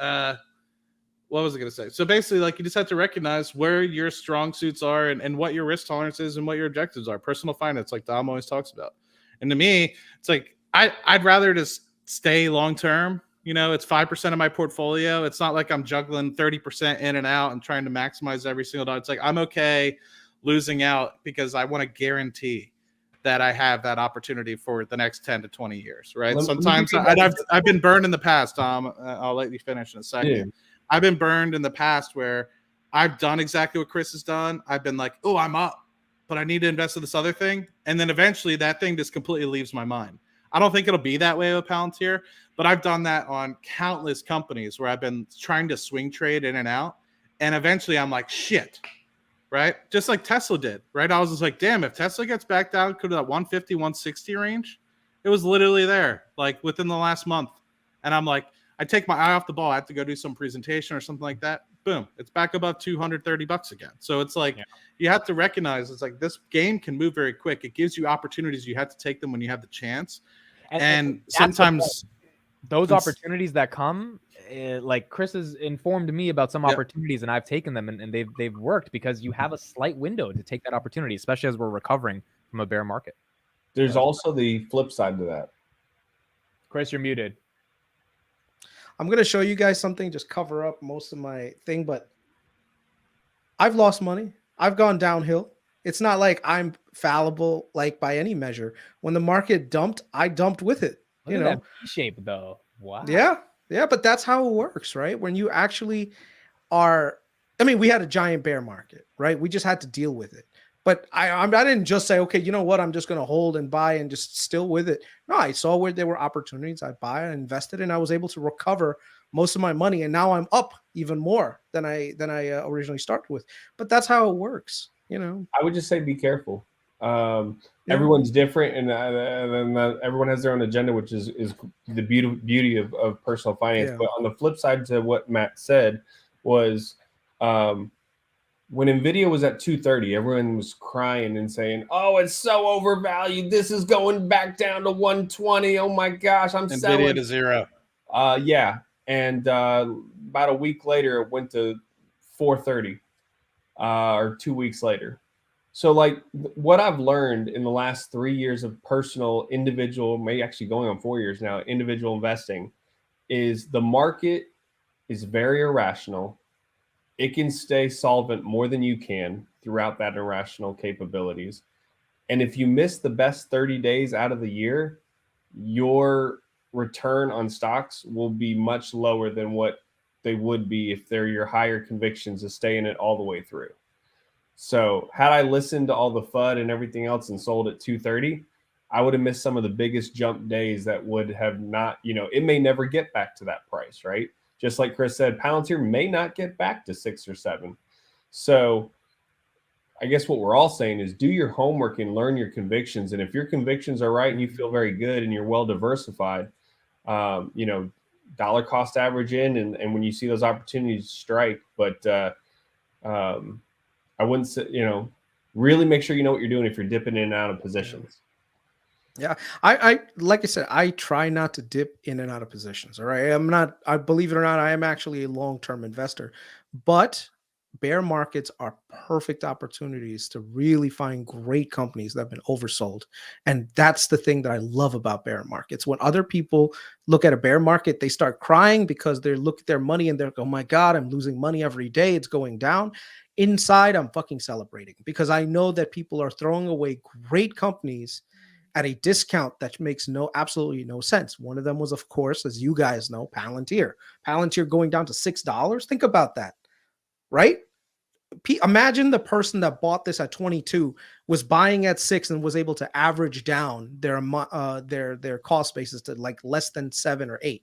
what was I going to say? So basically, you just have to recognize where your strong suits are and what your risk tolerance is and what your objectives are. Personal finance, like Dom always talks about. And to me, it's I'd rather just stay long-term. It's 5% of my portfolio. It's not like I'm juggling 30% in and out and trying to maximize every single dollar. It's I'm okay losing out because I want to guarantee that I have that opportunity for the next 10 to 20 years, right? Sometimes I've been burned in the past, Tom. I'll let you finish in a second. Yeah. I've been burned in the past where I've done exactly what Chris has done. I've been like, oh, I'm up, but I need to invest in this other thing. And then eventually that thing just completely leaves my mind. I don't think it'll be that way with Palantir, but I've done that on countless companies where I've been trying to swing trade in and out. And eventually I'm like, shit, right? Just like Tesla did, right? I was just like, damn, if Tesla gets back down to that 150, 160 range, it was literally there, within the last month. And I'm like, I take my eye off the ball. I have to go do some presentation or something like that. Boom, it's back above 230 bucks again. So it's you have to recognize this game can move very quick. It gives you opportunities. You have to take them when you have the chance. And sometimes those opportunities that come, Chris has informed me about some opportunities and I've taken them and they've worked because you have a slight window to take that opportunity, especially as we're recovering from a bear market. There's also the flip side to that. Chris, you're muted. I'm going to show you guys something, just cover up most of my thing, but I've lost money. I've gone downhill. It's not like I'm fallible, by any measure. When the market dumped, I dumped with it. Look at that shape though. Wow. Yeah, but that's how it works, right? When you actually are, we had a giant bear market, right? We just had to deal with it. But I didn't just say, okay, you know what? I'm just going to hold and buy and just still with it. No, I saw where there were opportunities. I buy and invested, and I was able to recover most of my money. And now I'm up even more than I originally started with. But that's how it works, I would just say be careful. Everyone's different, and everyone has their own agenda, which is the beauty of personal finance. Yeah. But on the flip side to what Matt said was. When NVIDIA was at 230, everyone was crying and saying, oh, it's so overvalued. This is going back down to 120. Oh, my gosh, I'm selling. NVIDIA to zero. Yeah. And about a week later, it went to 430 or 2 weeks later. So, what I've learned in the last 3 years of personal, individual, maybe actually going on 4 years now, individual investing, is the market is very irrational. It can stay solvent more than you can throughout that irrational capabilities. And if you miss the best 30 days out of the year, your return on stocks will be much lower than what they would be if they're your higher convictions to stay in it all the way through. So had I listened to all the FUD and everything else and sold at 230, I would have missed some of the biggest jump days that would have not, it may never get back to that price, right? Just like Chris said, Palantir may not get back to 6 or 7. So I guess what we're all saying is do your homework and learn your convictions. And if your convictions are right and you feel very good and you're well diversified, dollar cost average in and when you see those opportunities strike. But I wouldn't say, really make sure you know what you're doing if you're dipping in and out of positions. Yeah, I like I said, I try not to dip in and out of positions. All right, I'm not. I believe it or not, I am actually a long-term investor, but bear markets are perfect opportunities to really find great companies that have been oversold, and that's the thing that I love about bear markets. When other people look at a bear market, they start crying because they look at their money and they're like, "Oh my God, I'm losing money every day. It's going down." Inside, I'm fucking celebrating because I know that people are throwing away great companies at a discount that makes absolutely no sense. One of them was, of course, as you guys know, Palantir. Palantir going down to $6. Think about that, right? Imagine the person that bought this at 22 was buying at 6 and was able to average down their cost basis to like less than 7 or 8.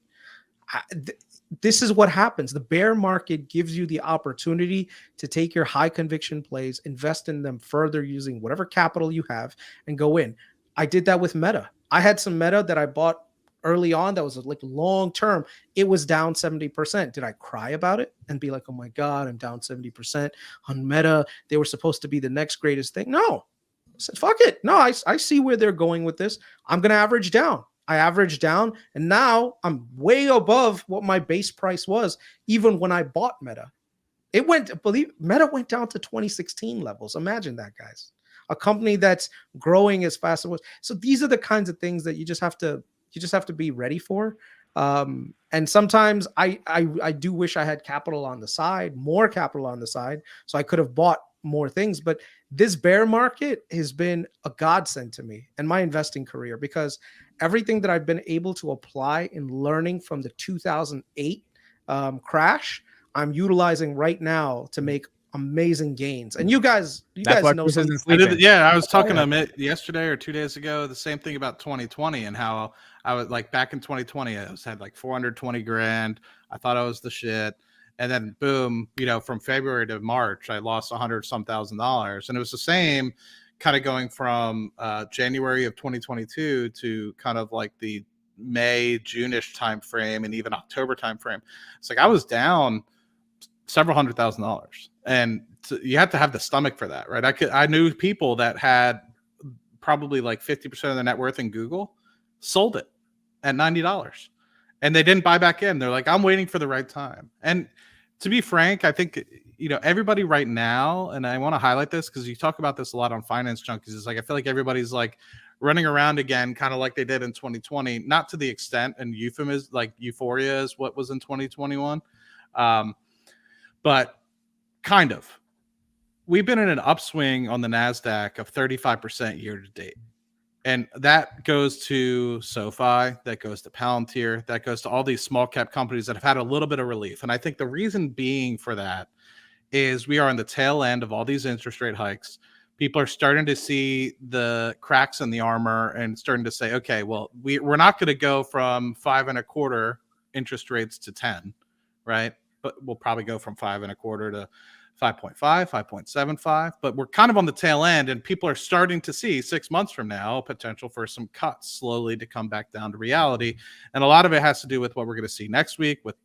This is what happens. The bear market gives you the opportunity to take your high conviction plays, invest in them further using whatever capital you have, and go in. I did that with Meta. I had some Meta that I bought early on that was like long term. It was down 70%. Did I cry about it and be like, oh my God, I'm down 70% on Meta? They were supposed to be the next greatest thing. No, I said, fuck it. No, I see where they're going with this. I'm going to average down. I averaged down, and now I'm way above what my base price was, even when I bought Meta. Meta went down to 2016 levels. Imagine that, guys. A company that's growing as fast as it was. So these are the kinds of things that you just have to be ready for. And sometimes I do wish I had capital on the side, more capital on the side, so I could have bought more things. But this bear market has been a godsend to me and my investing career, because everything that I've been able to apply in learning from the 2008 crash, I'm utilizing right now to make amazing gains. And you guys know something. I was talking to Amit yesterday or 2 days ago, the same thing about 2020 and how I was like back in 2020, I had like 420 grand. I thought I was the shit. And then boom, from February to March, I lost $100,000. And it was the same kind of going from January of 2022 to kind of like the May, June-ish time frame and even October time frame. It's like I was down several $100,000, and you have to have the stomach for that, right? I knew people that had probably like 50% of their net worth in Google, sold it at $90, and they didn't buy back in. They're like, I'm waiting for the right time. And to be frank, I think everybody right now, and I want to highlight this because you talk about this a lot on Finance Junkies, is like I feel like everybody's like running around again, kind of like they did in 2020, not to the extent and euphemism like euphoria is what was in 2021. But kind of. We've been in an upswing on the NASDAQ of 35% year to date. And that goes to SoFi, that goes to Palantir, that goes to all these small cap companies that have had a little bit of relief. And I think the reason being for that is we are on the tail end of all these interest rate hikes. People are starting to see the cracks in the armor and starting to say, okay, well, we're not going to go from 5.25% interest rates to 10, right? But we'll probably go from 5.25% to 5.5, 5.75. But we're kind of on the tail end, and people are starting to see 6 months from now potential for some cuts slowly to come back down to reality. And a lot of it has to do with what we're going to see next week with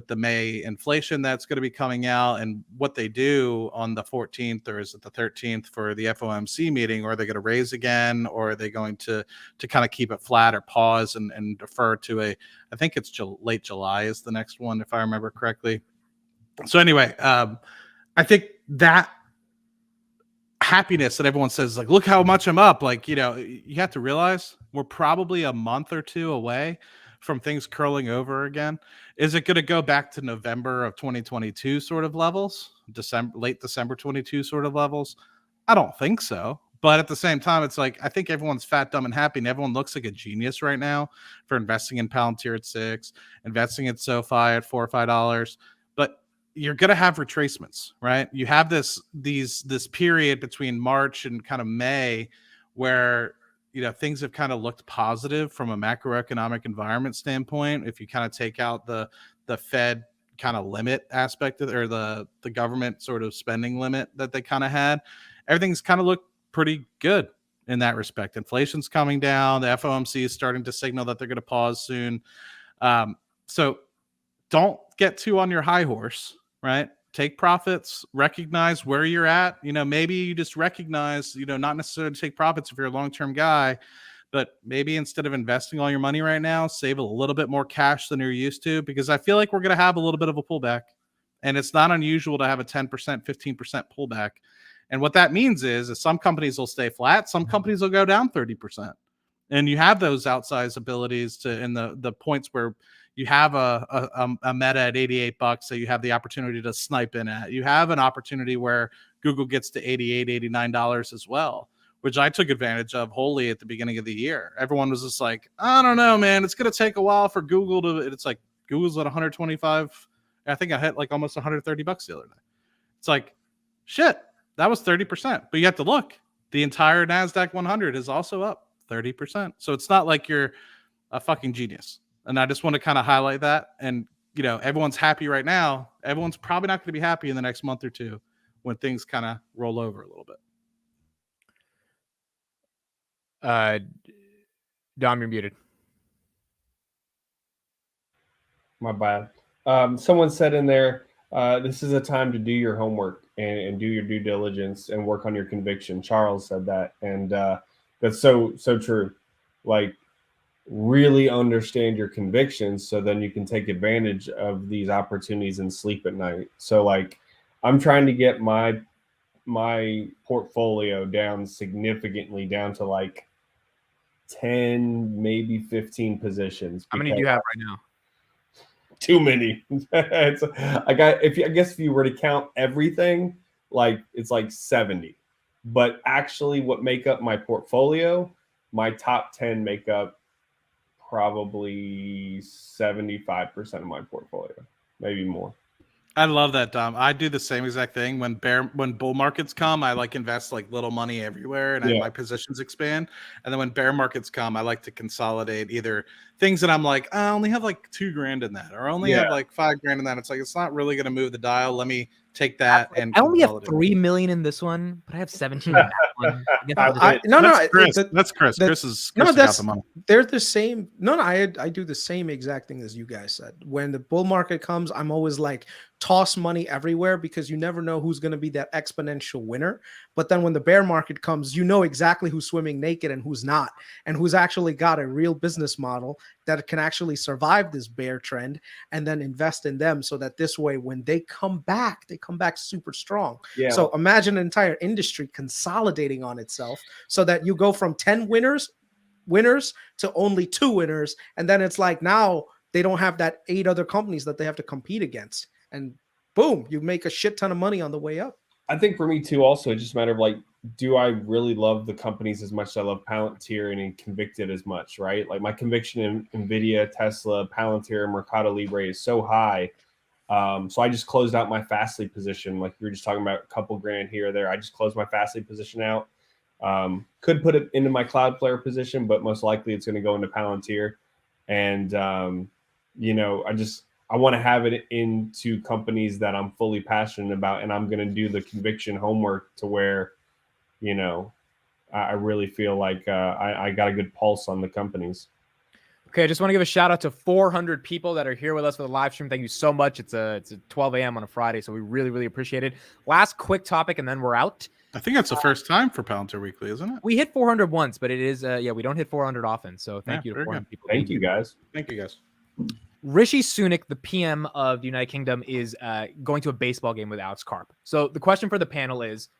the May inflation that's going to be coming out and what they do on the 14th, or is it the 13th for the FOMC meeting, or are they going to raise again, or are they going to kind of keep it flat or pause and defer to I think it's late July is the next one, if I remember correctly. So anyway, I think that happiness that everyone says, like, look how much I'm up. Like, you have to realize we're probably a month or two away from things curling over again. Is it going to go back to November of 2022 sort of levels, late December 22 sort of levels? I don't think so. But at the same time, it's like, I think everyone's fat, dumb, and happy, and everyone looks like a genius right now for investing in Palantir at $6, investing in SoFi at $4 or $5. But you're going to have retracements, right? You have this period between March and kind of May where things have kind of looked positive from a macroeconomic environment standpoint. If you kind of take out the Fed kind of limit aspect or the government sort of spending limit that they kind of had, everything's kind of looked pretty good in that respect. Inflation's coming down. The FOMC is starting to signal that they're going to pause soon. So don't get too on your high horse, right? take profits, recognize where you're at. Maybe you just recognize, not necessarily take profits if you're a long-term guy, but maybe instead of investing all your money right now, save a little bit more cash than you're used to, because I feel like we're going to have a little bit of a pullback, and it's not unusual to have a 10%, 15% pullback. And what that means is some companies will stay flat, some companies will go down 30%. And you have those outsized abilities to, in the points where you have a Meta at $88 that you have the opportunity to snipe in at. You have an opportunity where Google gets to $88, $89 as well, which I took advantage of wholly at the beginning of the year. Everyone was just like, I don't know, man, it's going to take a while for Google to, it's like Google's at 125. I think I hit like almost $130 the other day. It's like, shit, that was 30%. But you have to look, the entire NASDAQ 100 is also up 30%. So it's not like you're a fucking genius. And I just want to kind of highlight that. And, everyone's happy right now. Everyone's probably not going to be happy in the next month or two when things kind of roll over a little bit. Dom, you're muted. My bad. Someone said in there, this is a time to do your homework and do your due diligence and work on your conviction. Charles said that. And that's so true. Like, really understand your convictions so then you can take advantage of these opportunities and sleep at night. So like, I'm trying to get my portfolio down significantly, down to like 10, maybe 15 positions. How many do you have right now? Too many. I guess if you were to count everything, like it's like 70. But actually what make up my portfolio, my top 10 make up probably 75% of my portfolio, maybe more. I love that, Dom. I do the same exact thing. When bull markets come, I like invest like little money everywhere, and my positions expand. And then when bear markets come, I like to consolidate either things that I'm like, I only have like $2,000 in that, or I only have like $5,000 in that. It's like, it's not really going to move the dial. Let me take that and I only have 3 million in this one, but I have 17 in that one. That's Chris. Chris got the money. They're the same. I do the same exact thing as you guys said. When the bull market comes, I'm always like, toss money everywhere, because you never know who's going to be that exponential winner. But then when the bear market comes, you know exactly who's swimming naked and who's not, and who's actually got a real business model that can actually survive this bear trend, and then invest in them, so that this way, when they come back super strong. So imagine an entire industry consolidating on itself, so that you go from 10 winners to only 2 winners. And then it's like, now they don't have that 8 other companies that they have to compete against. And boom, you make a shit ton of money on the way up. I think for me too, also, it's just a matter of like, do I really love the companies as much as I love Palantir and Convicted as much, right? Like my conviction in NVIDIA, Tesla, Palantir, Mercado Libre is so high. So I just closed out my Fastly position. Like we were just talking about a couple grand here or there. I just closed my Fastly position out. Could put it into my Cloudflare position, but most likely it's going to go into Palantir. And, I want to have it into companies that I'm fully passionate about, and I'm going to do the conviction homework to where, I really feel like I got a good pulse on the companies. Okay, I just want to give a shout out to 400 people that are here with us for the live stream. Thank you so much. It's a 12 a.m. on a Friday, so we really, really appreciate it. Last quick topic, and then we're out. I think that's the first time for Palantir Weekly, isn't it? We hit 400 once, but it is, we don't hit 400 often. So thank you to 400 people. Thank you, guys. Thank you, guys. Rishi Sunak, the PM of the United Kingdom, is going to a baseball game with Alex Karp. So the question for the panel is,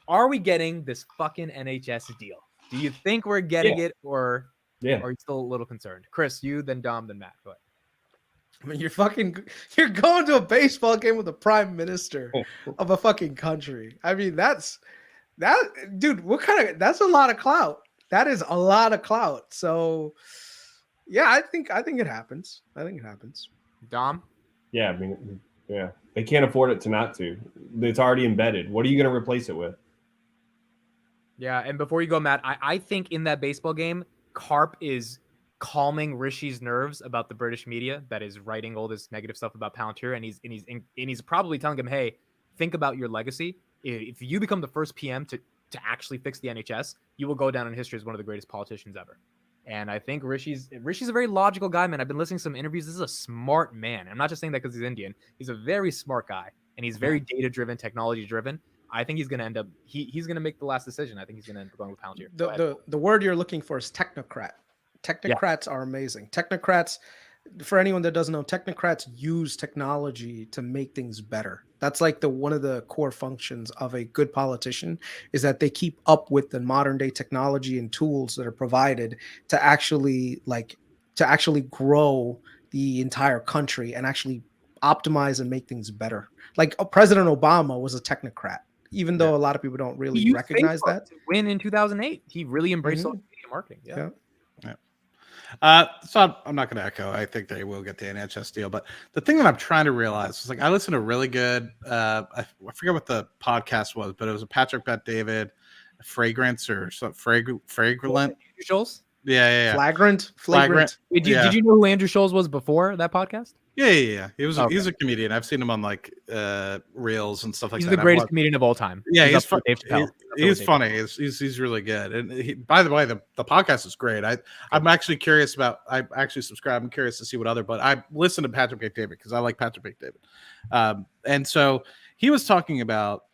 are we getting this fucking NHS deal? Do you think we're getting it, or are you still a little concerned? Chris, you, then Dom, then Matt. Go ahead. I mean, you're going to a baseball game with the prime minister of a fucking country. I mean, that's a lot of clout. That is a lot of clout. So yeah, I think it happens. Dom? Yeah, I mean, they can't afford it to not to. It's already embedded. What are you going to replace it with? Yeah, and before you go, Matt, I think in that baseball game, Karp is calming Rishi's nerves about the British media that is writing all this negative stuff about Palantir, and he's probably telling him, hey, think about your legacy. If you become the first PM to actually fix the NHS, you will go down in history as one of the greatest politicians ever. And I think Rishi's a very logical guy, man. I've been listening to some interviews. This is a smart man. I'm not just saying that because he's Indian. He's a very smart guy. and he's very data driven, technology driven. I think he's going to end up. He's going to make the last decision. I think he's going to end up going with Palantir. The word you're looking for is technocrat. Technocrats are amazing. Technocrats, for anyone that doesn't know, technocrats use technology to make things better. That's like one of the core functions of a good politician, is that they keep up with the modern day technology and tools that are provided to actually grow the entire country and actually optimize and make things better. Like President Obama was a technocrat, even though a lot of people don't really recognize that. To win in 2008, he really embraced social media marketing. Yeah. So I'm not going to echo. I think they will get the NHS deal, but the thing that I'm trying to realize is, like, I listened to a really good, I forget what the podcast was, but it was a Patrick Bet-David fragrance or something, fragrant. Scholes? Yeah. Flagrant. Did you know who Andrew Scholes was before that podcast? Yeah. He's a comedian. I've seen him on like reels and stuff like that. He's the greatest comedian of all time. Yeah, he's funny. He's funny. He's really good. And by the way, the podcast is great. I'm actually curious about. I actually subscribe. I'm curious to see what other. But I listen to Patrick Bet-David because I like Patrick Bet-David. And so he was talking about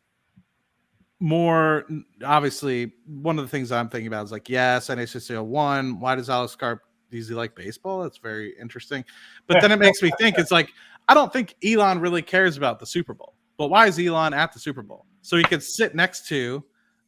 more. Obviously, one of the things I'm thinking about is like, yes, NHS won. Why does Alex Carp? Does he like baseball? That's very interesting. But then it makes me think, it's like, I don't think Elon really cares about the Super Bowl. But why is Elon at the Super Bowl? So he could sit next to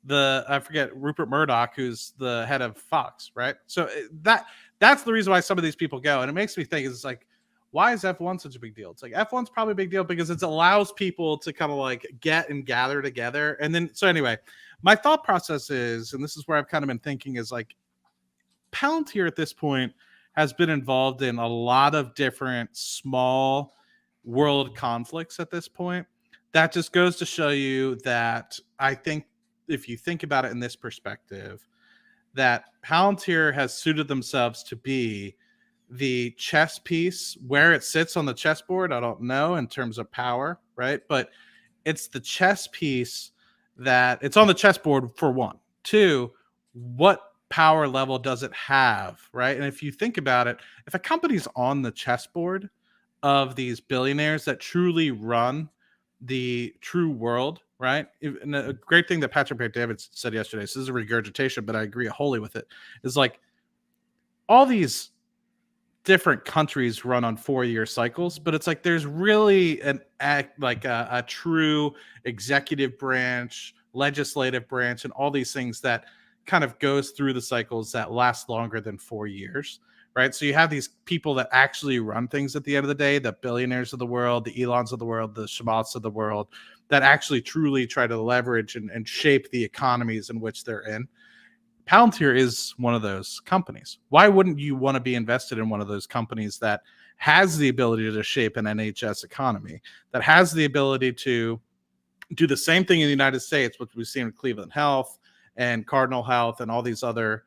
I forget, Rupert Murdoch, who's the head of Fox, right? So that's the reason why some of these people go. And it makes me think, it's like, why is F1 such a big deal? It's like, F1's probably a big deal because it allows people to kind of like get and gather together. And then, so anyway, my thought process is, and this is where I've kind of been thinking, is like, Palantir at this point has been involved in a lot of different small world conflicts at this point. That just goes to show you that I think if you think about it in this perspective, that Palantir has suited themselves to be the chess piece. Where it sits on the chessboard, I don't know in terms of power, right? But it's the chess piece that it's on the chessboard for one. Two, what power level does it have, right? And if you think about it, if a company's on the chessboard of these billionaires that truly run the true world, right? And a great thing that Patrick Bet-David said yesterday, so this is a regurgitation, but I agree wholly with it, is like all these different countries run on 4-year cycles, but it's like there's really a true executive branch, legislative branch, and all these things that kind of goes through the cycles that last longer than 4 years, right? So you have these people that actually run things at the end of the day, the billionaires of the world, the Elons of the world, the Schmaltz of the world, that actually truly try to leverage and shape the economies in which they're in. Palantir is one of those companies. Why wouldn't you want to be invested in one of those companies that has the ability to shape an NHS economy, that has the ability to do the same thing in the United States, which we've seen in Cleveland Health and Cardinal Health and all these other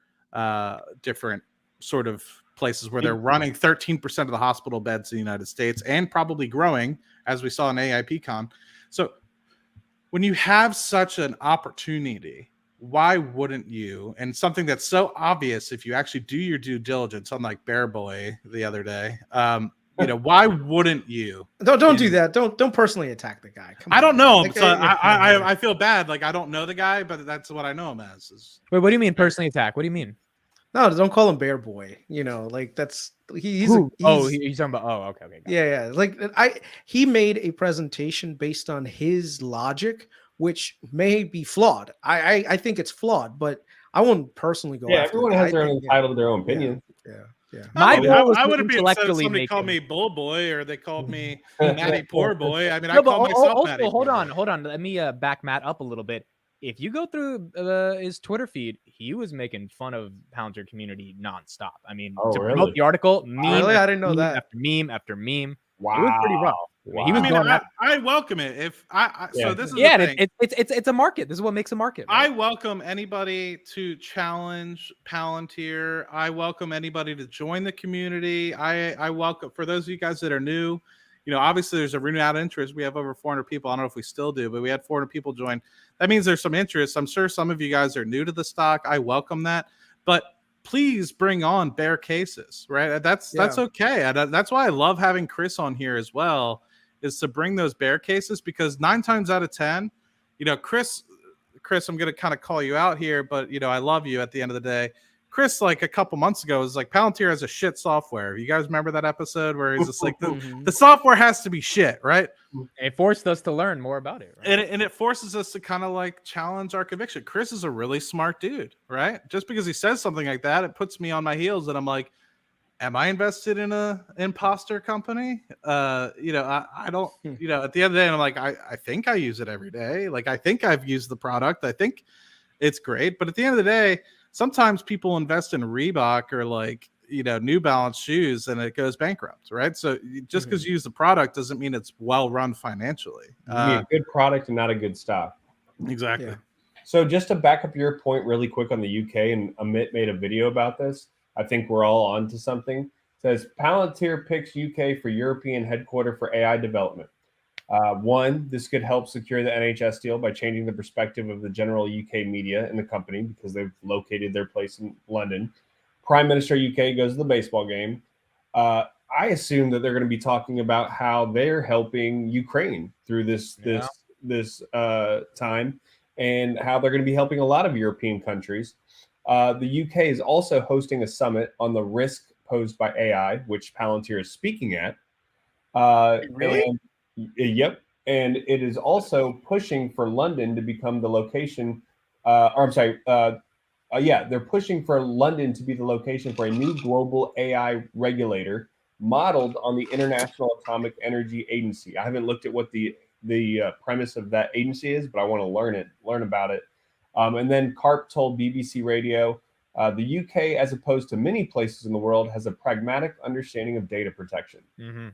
different sort of places where they're running 13% of the hospital beds in the United States and probably growing, as we saw in AIPCon. So when you have such an opportunity, why wouldn't you? And something that's so obvious, if you actually do your due diligence, unlike Bear Boy the other day, why wouldn't you? Don't do that. Don't personally attack the guy. Come on. I don't know him, so I feel bad. Like, I don't know the guy, but that's what I know him as. Wait, what do you mean personally attack? What do you mean? No, don't call him Bear Boy. Like that's he's talking about. Oh, okay. Yeah. Like he made a presentation based on his logic, which may be flawed. I think it's flawed, but I won't personally go. Yeah, everyone has their own entitled to their own opinion. Yeah. I wouldn't be upset if somebody called me Bull Boy or they called me Matty Poor Boy. I mean, I call myself Matty. Hold on. Let me back Matt up a little bit. If you go through his Twitter feed, he was making fun of Palantir community nonstop. I mean, to promote the article, really, I didn't know that. After meme. Wow, it was pretty rough. Wow. I welcome it. So this is it's a market. This is what makes a market. Right? I welcome anybody to challenge Palantir. I welcome anybody to join the community. I welcome, for those of you guys that are new, obviously there's a renewed interest. We have over 400 people. I don't know if we still do, but we had 400 people join. That means there's some interest. I'm sure some of you guys are new to the stock. I welcome that, but please bring on bear cases, right? That's okay. That's why I love having Chris on here as well, is to bring those bear cases, because 9 times out of 10, Chris, I'm going to kind of call you out here, but I love you at the end of the day. Chris, like a couple months ago, was like, Palantir has a shit software. You guys remember that episode where he's just like, the software has to be shit, right? It forced us to learn more about it, right? And it forces us to kind of like challenge our conviction. Chris is a really smart dude, right? Just because he says something like that, it puts me on my heels, and I'm like, am I invested in a imposter company? I don't, at the end of the day, I'm like, I think I use it every day. Like, I think I've used the product. I think it's great. But at the end of the day, sometimes people invest in Reebok or like, New Balance shoes and it goes bankrupt, right? So just because you use the product doesn't mean it's well run financially. You need a good product and not a good stock. Exactly. Yeah. So just to back up your point really quick on the UK, and Amit made a video about this. I think we're all on to something. It says Palantir picks UK for European headquarter for AI development. One, this could help secure the NHS deal by changing the perspective of the general UK media in the company because they've located their place in London. Prime Minister UK goes to the baseball game. I assume that they're going to be talking about how they're helping Ukraine through this time, and how they're going to be helping a lot of European countries. The UK is also hosting a summit on the risk posed by AI, which Palantir is speaking at. Really? Yep. And it is also pushing for London to become the location. They're pushing for London to be the location for a new global AI regulator modeled on the International Atomic Energy Agency. I haven't looked at what the premise of that agency is, but I want to learn about it. And then Karp told BBC Radio, the UK, as opposed to many places in the world, has a pragmatic understanding of data protection.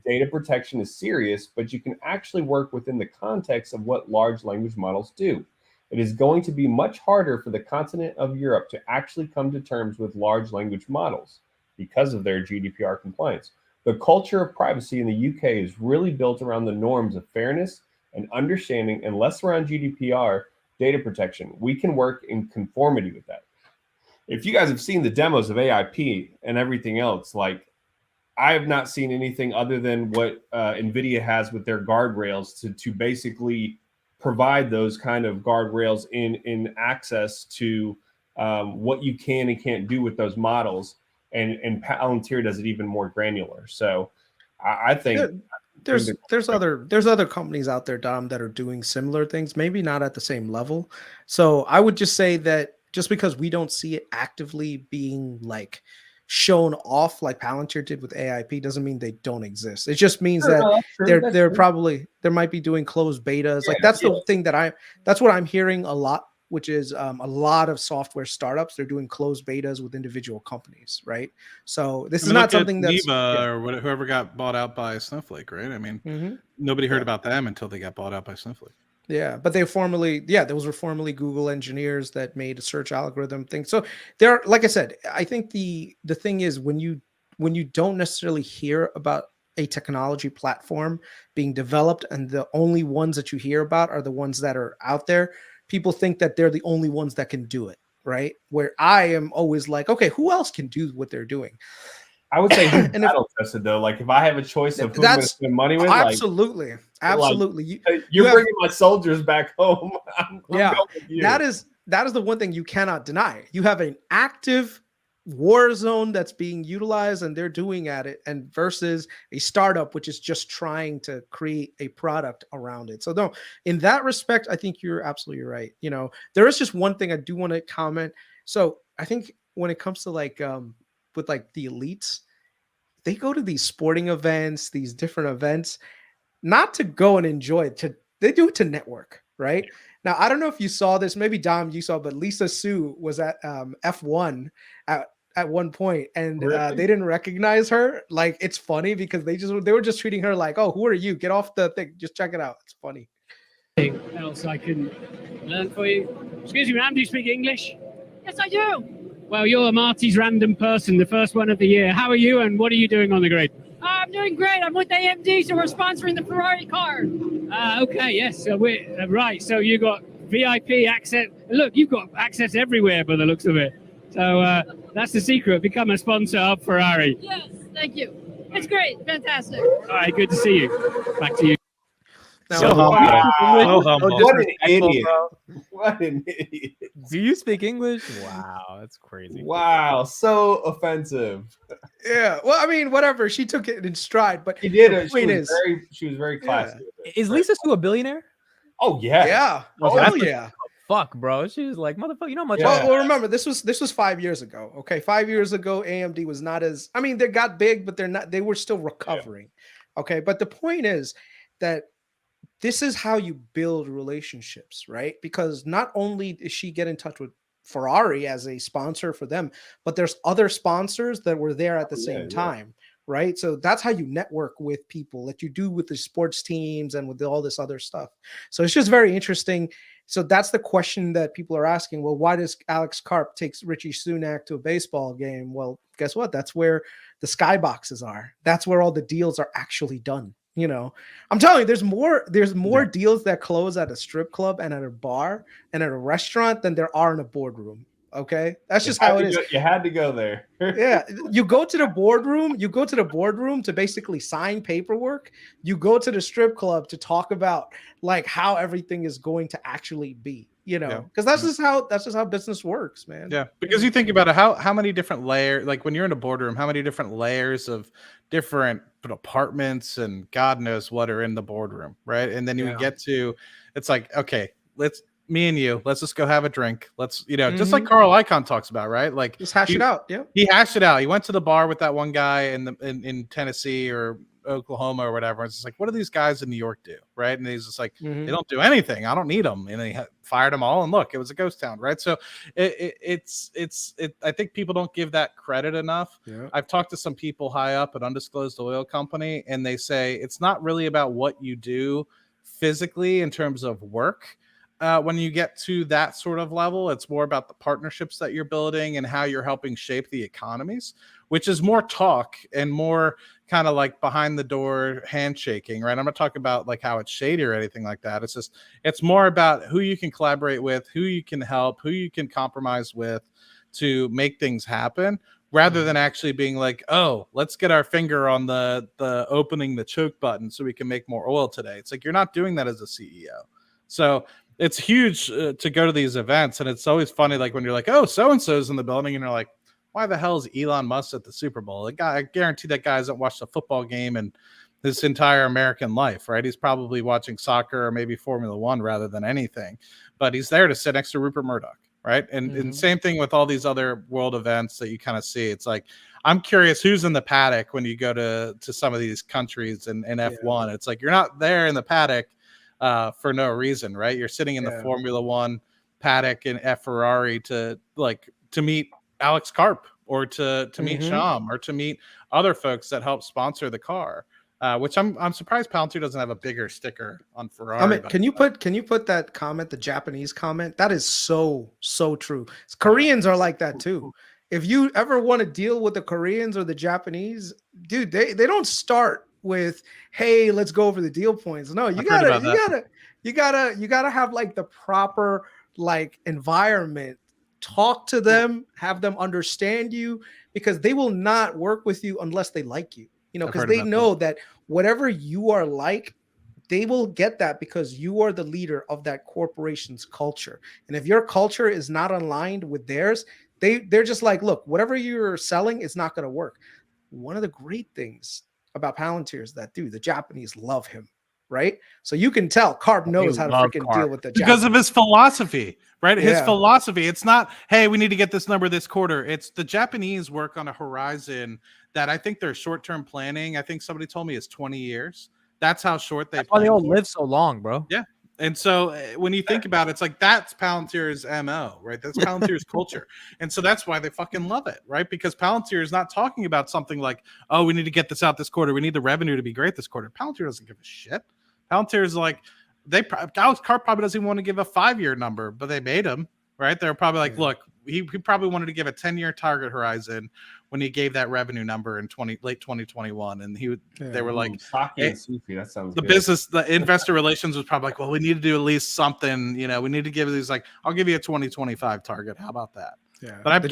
Data protection is serious, but you can actually work within the context of what large language models do. It is going to be much harder for the continent of Europe to actually come to terms with large language models because of their GDPR compliance. The culture of privacy in the UK is really built around the norms of fairness and understanding, and less around GDPR data protection. We can work in conformity with that. If you guys have seen the demos of AIP and everything else, like, I have not seen anything other than what NVIDIA has with their guardrails to basically provide those kind of guardrails in access to what you can and can't do with those models. And Palantir does it even more granular. So I think there's other companies out there, Dom, that are doing similar things, maybe not at the same level. So I would just say that just because we don't see it actively being like shown off like Palantir did with AIP doesn't mean they don't exist. It just means that they're might be doing closed betas. Yeah, like that's the thing that's what I'm hearing a lot, which is a lot of software startups, they're doing closed betas with individual companies, right? So this is not something that's or whoever got bought out by Snowflake, right? I mean, nobody heard about them until they got bought out by Snowflake. Yeah, but those were formerly Google engineers that made a search algorithm thing. So there, like I said, I think the thing is when you don't necessarily hear about a technology platform being developed, and the only ones that you hear about are the ones that are out there, people think that they're the only ones that can do it, right? Where I am always like, okay, who else can do what they're doing? I would say who's battle tested though. Like if I have a choice of who I'm going to spend money with, absolutely. You're bringing my soldiers back home. I'm going with you. That is the one thing you cannot deny. You have an active war zone that's being utilized, and they're doing at it, and versus a startup which is just trying to create a product around it. So no, in that respect, I think you're absolutely right. There is just one thing I do want to comment. So I think when it comes to with like the elites, they go to these sporting events, these different events, not to go and enjoy it. They do it to network, right? Now, I don't know if you saw this. Maybe Dom, you saw, but Lisa Su was at F1 at one point, and Really? they didn't recognize her. Like, it's funny because they were just treating her like, oh, who are you? Get off the thing. Just check it out. It's funny. Else I can learn for you. Excuse me, ma'am, do you speak English? Yes, I do. Well, you're Marty's random person, the first one of the year. How are you, and what are you doing on the grid? I'm doing great. I'm with AMD, so we're sponsoring the Ferrari car. Okay, yes. So we're right. So you got VIP access. Look, you've got access everywhere by the looks of it. So that's the secret. Become a sponsor of Ferrari. Yes, thank you. It's great. Fantastic. All right, good to see you. Back to you. Now, So Wow. humble. So humble. What an disrespectful, idiot. bro. What an idiot. Do you speak English? Wow, that's crazy. Wow, so offensive. yeah. Well, I mean, whatever. She took it in stride, but She did the it. point is, She was very classy. Yeah. with it. Is Lisa Sue a billionaire? Oh yeah. yeah, Oh, hell that's- yeah. Fuck, bro. She was like, motherfucker, you know how much? Yeah. Well, remember this was 5 years ago. Okay, 5 years ago, AMD was not as. I mean, they got big, but they're not. They were still recovering. Okay, but the point is that this is how you build relationships, right? Because not only does she get in touch with Ferrari as a sponsor for them, but there's other sponsors that were there at the same time, right? So that's how you network with people that you do with the sports teams and with all this other stuff. So it's just very interesting. So that's the question that people are asking. Well, why does Alex Karp takes Richie Sunak to a baseball game? Well, guess what? That's where the skyboxes are. That's where all the deals are actually done. You know, I'm telling you, there's more deals that close at a strip club and at a bar and at a restaurant than there are in a boardroom. Okay, that's just how it is. You had to go there. Yeah, you go to the boardroom to basically sign paperwork. You go to the strip club to talk about like how everything is going to actually be, you know, because that's just how business works, man. Yeah, because you think about it, how many different layers, like when you're in a boardroom, how many different layers of different apartments and God knows what are in the boardroom, right? And then you get to, it's like, okay, let's just go have a drink. Let's, just like Carl Icahn talks about, right? Like just hash it out. Yeah, he hashed it out. He went to the bar with that one guy in Tennessee or Oklahoma or whatever. It's just like, what do these guys in New York do, right? And he's just like, they don't do anything. I don't need them. And he fired them all. And look, it was a ghost town, right? So it's I think people don't give that credit enough. Yeah. I've talked to some people high up at Undisclosed Oil Company, and they say it's not really about what you do physically in terms of work. When you get to that sort of level, it's more about the partnerships that you're building and how you're helping shape the economies, which is more talk and more kind of like behind the door handshaking, right? I'm not talking about like how it's shady or anything like that. It's more about who you can collaborate with, who you can help, who you can compromise with to make things happen, rather than actually being like, oh, let's get our finger on the opening the choke button so we can make more oil today. It's like, you're not doing that as a CEO. So it's huge to go to these events. And it's always funny, like when you're like, oh, so-and-so's in the building, and you're like, why the hell is Elon Musk at the Super Bowl? The guy, I guarantee that guy hasn't watched a football game in his entire American life, right? He's probably watching soccer or maybe Formula One rather than anything, but he's there to sit next to Rupert Murdoch, right? And same thing with all these other world events that you kind of see. It's like, I'm curious who's in the paddock when you go to some of these countries and F1. It's like, you're not there in the paddock for no reason, right? You're sitting in the Formula One paddock in F Ferrari to meet Alex Karp or to meet Sham or to meet other folks that help sponsor the car. Which I'm surprised Palantir doesn't have a bigger sticker on Ferrari. I mean, can you put that comment, the Japanese comment? That is so true. Koreans are like that too. If you ever want to deal with the Koreans or the Japanese, dude, they don't start with, hey, let's go over the deal points. No, you gotta have like the proper like environment. Talk to them, have them understand you, because they will not work with you unless they like you. You know, because they know that whatever you are like, they will get that because you are the leader of that corporation's culture. And if your culture is not aligned with theirs, they're just like, look, whatever you're selling is not going to work. One of the great things about Palantir is that, dude, the Japanese love him, right? So you can tell Karp knows how to freaking deal with the Japanese. Because of his philosophy, right? His philosophy. It's not, hey, we need to get this number this quarter. It's the Japanese work on a horizon that I think their short-term planning, I think somebody told me, is 20 years. That's how short they plan. Why they all live so long, bro. Yeah. And so when you think about it, it's like, that's Palantir's MO, right? That's Palantir's culture. And so that's why they fucking love it, right? Because Palantir is not talking about something like, oh, we need to get this out this quarter. We need the revenue to be great this quarter. Palantir doesn't give a shit. Palantir is like, Alex Karp probably doesn't even want to give a 5-year number, but they made him, right? They're probably like, look, he probably wanted to give a 10-year target horizon when he gave that revenue number in late 2021, and they were like, Saki and Sufi, that sounds the good. business, the investor relations was probably like, well, we need to do at least something, we need to give these, like, I'll give you a 2025 target. How about that? Yeah, but the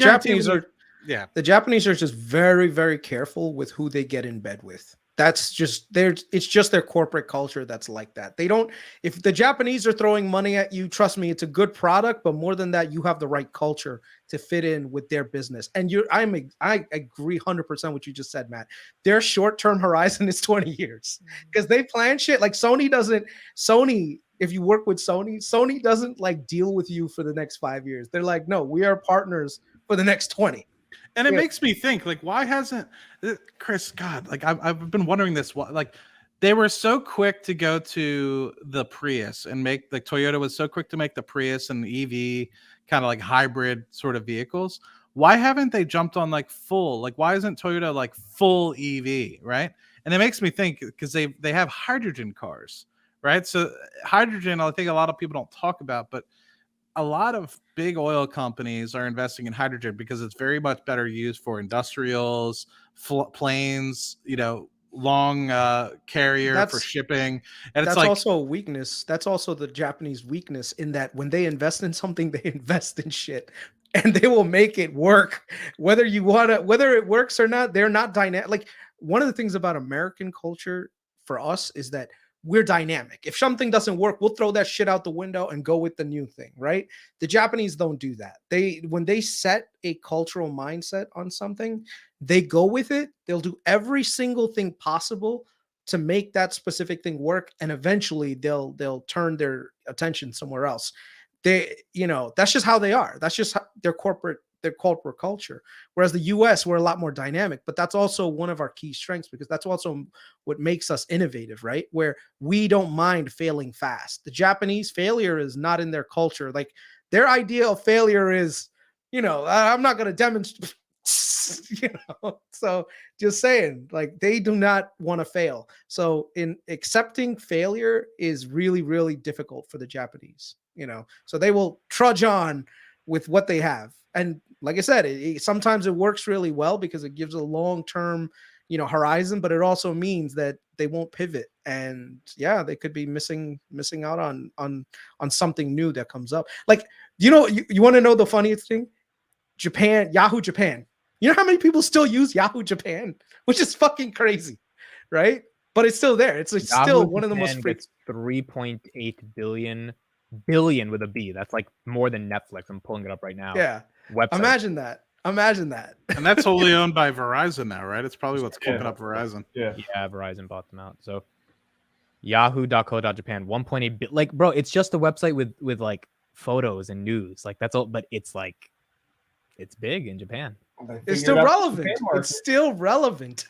Japanese are just very, very careful with who they get in bed with. That's just it's just their corporate culture that's like that. They don't, if the Japanese are throwing money at you, trust me, it's a good product, but more than that, you have the right culture to fit in with their business. And I agree 100% what you just said, Matt. Their short-term horizon is 20 years because they plan shit like Sony, if you work with Sony doesn't like deal with you for the next 5 years. They're like, no, we are partners for the next 20. And it makes me think, like, why hasn't Chris? God, like I've been wondering this. Like, they were so quick to go to the Prius and make, like, Toyota was so quick to make the Prius and EV kind of like hybrid sort of vehicles. Why haven't they jumped on like full? Like, why isn't Toyota like full EV, right? And it makes me think because they have hydrogen cars, right? So hydrogen, I think a lot of people don't talk about, but a lot of big oil companies are investing in hydrogen because it's very much better used for industrials, planes, long carrier for shipping. And that's it's like, also a weakness. That's also the Japanese weakness in that when they invest in something, they invest in shit and they will make it work. Whether it works or not, they're not dynamic. Like, one of the things about American culture for us is that we're dynamic. If something doesn't work, we'll throw that shit out the window and go with the new thing, right? The Japanese don't do that. When they set a cultural mindset on something, they go with it. They'll do every single thing possible to make that specific thing work, and eventually they'll turn their attention somewhere else. That's just how they are. That's just their corporate culture. Whereas the US, we're a lot more dynamic, but that's also one of our key strengths because that's also what makes us innovative, right? Where we don't mind failing fast. The Japanese, failure is not in their culture. Like, their idea of failure is, I'm not going to demonstrate, so just saying, like, they do not want to fail. So in accepting failure is really, really difficult for the Japanese, so they will trudge on with what they have. And like I said, sometimes it works really well because it gives a long-term, horizon, but it also means that they won't pivot. And yeah, they could be missing out on something new that comes up. Like, you want to know the funniest thing? Japan, Yahoo Japan. You know how many people still use Yahoo Japan, which is fucking crazy, right? But it's still there. It's still one of the most 3.8 billion with a B. That's like more than Netflix. I'm pulling it up right now. Yeah. Website. Imagine that. And that's wholly owned by Verizon now, right? It's probably what's keeping up Verizon. Yeah, Verizon bought them out. So yahoo.co.japan, 1.8 billion. Like, bro, it's just a website with like photos and news. Like, that's all, but it's like, it's big in Japan. It's still relevant. It's still relevant.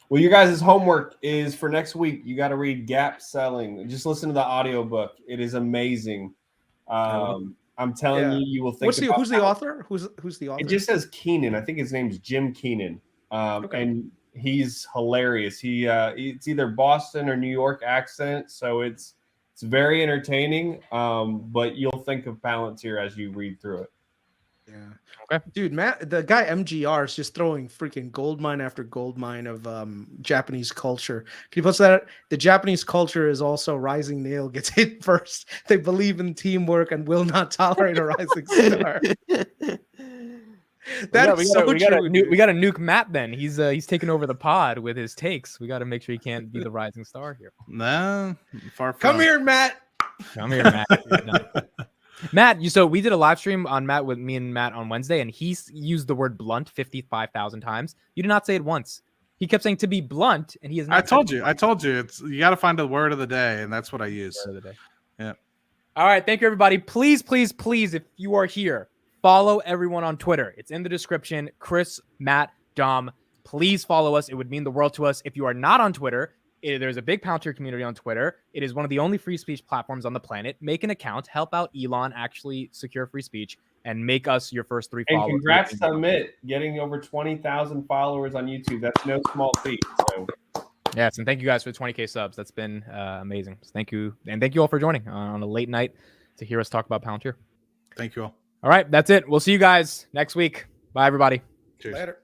Well, you guys' homework is for next week. You got to read Gap Selling. Just listen to the audiobook. It is amazing. I'm telling you, you will think. Who's the author? Who's the author? It just says Keenan. I think his name's Jim Keenan. And he's hilarious. It's either Boston or New York accent, so it's very entertaining. But you'll think of Palantir as you read through it. Yeah. Okay. Dude, Matt, the guy MGR is just throwing freaking gold mine after gold mine of Japanese culture. Can you post that? The Japanese culture is also rising nail gets hit first. They believe in teamwork and will not tolerate a rising star. That's so true. We got to nuke Matt then. He's taking over the pod with his takes. We got to make sure he can't be the rising star here. No, far from. Come here, Matt. Come here, Matt. Matt, so we did a live stream on Matt with me and Matt on Wednesday, and he used the word blunt 55,000 times. You did not say it once. He kept saying to be blunt, and he has not. I told you. You got to find the word of the day, and that's what I use. Word of the day. Yeah. All right. Thank you, everybody. Please, please, please, if you are here, follow everyone on Twitter. It's in the description. Chris, Matt, Dom. Please follow us. It would mean the world to us. If you are not on Twitter, there's a big Palantir community on Twitter. It is one of the only free speech platforms on the planet. Make an account, help out Elon actually secure free speech, and make us your first 3 followers. And congrats to Amit getting over 20,000 followers on YouTube. That's no small feat. So. Yes, and thank you guys for the 20K subs. That's been amazing. So thank you, and thank you all for joining on a late night to hear us talk about Palantir. Thank you all. All right, that's it. We'll see you guys next week. Bye, everybody. Cheers. Later.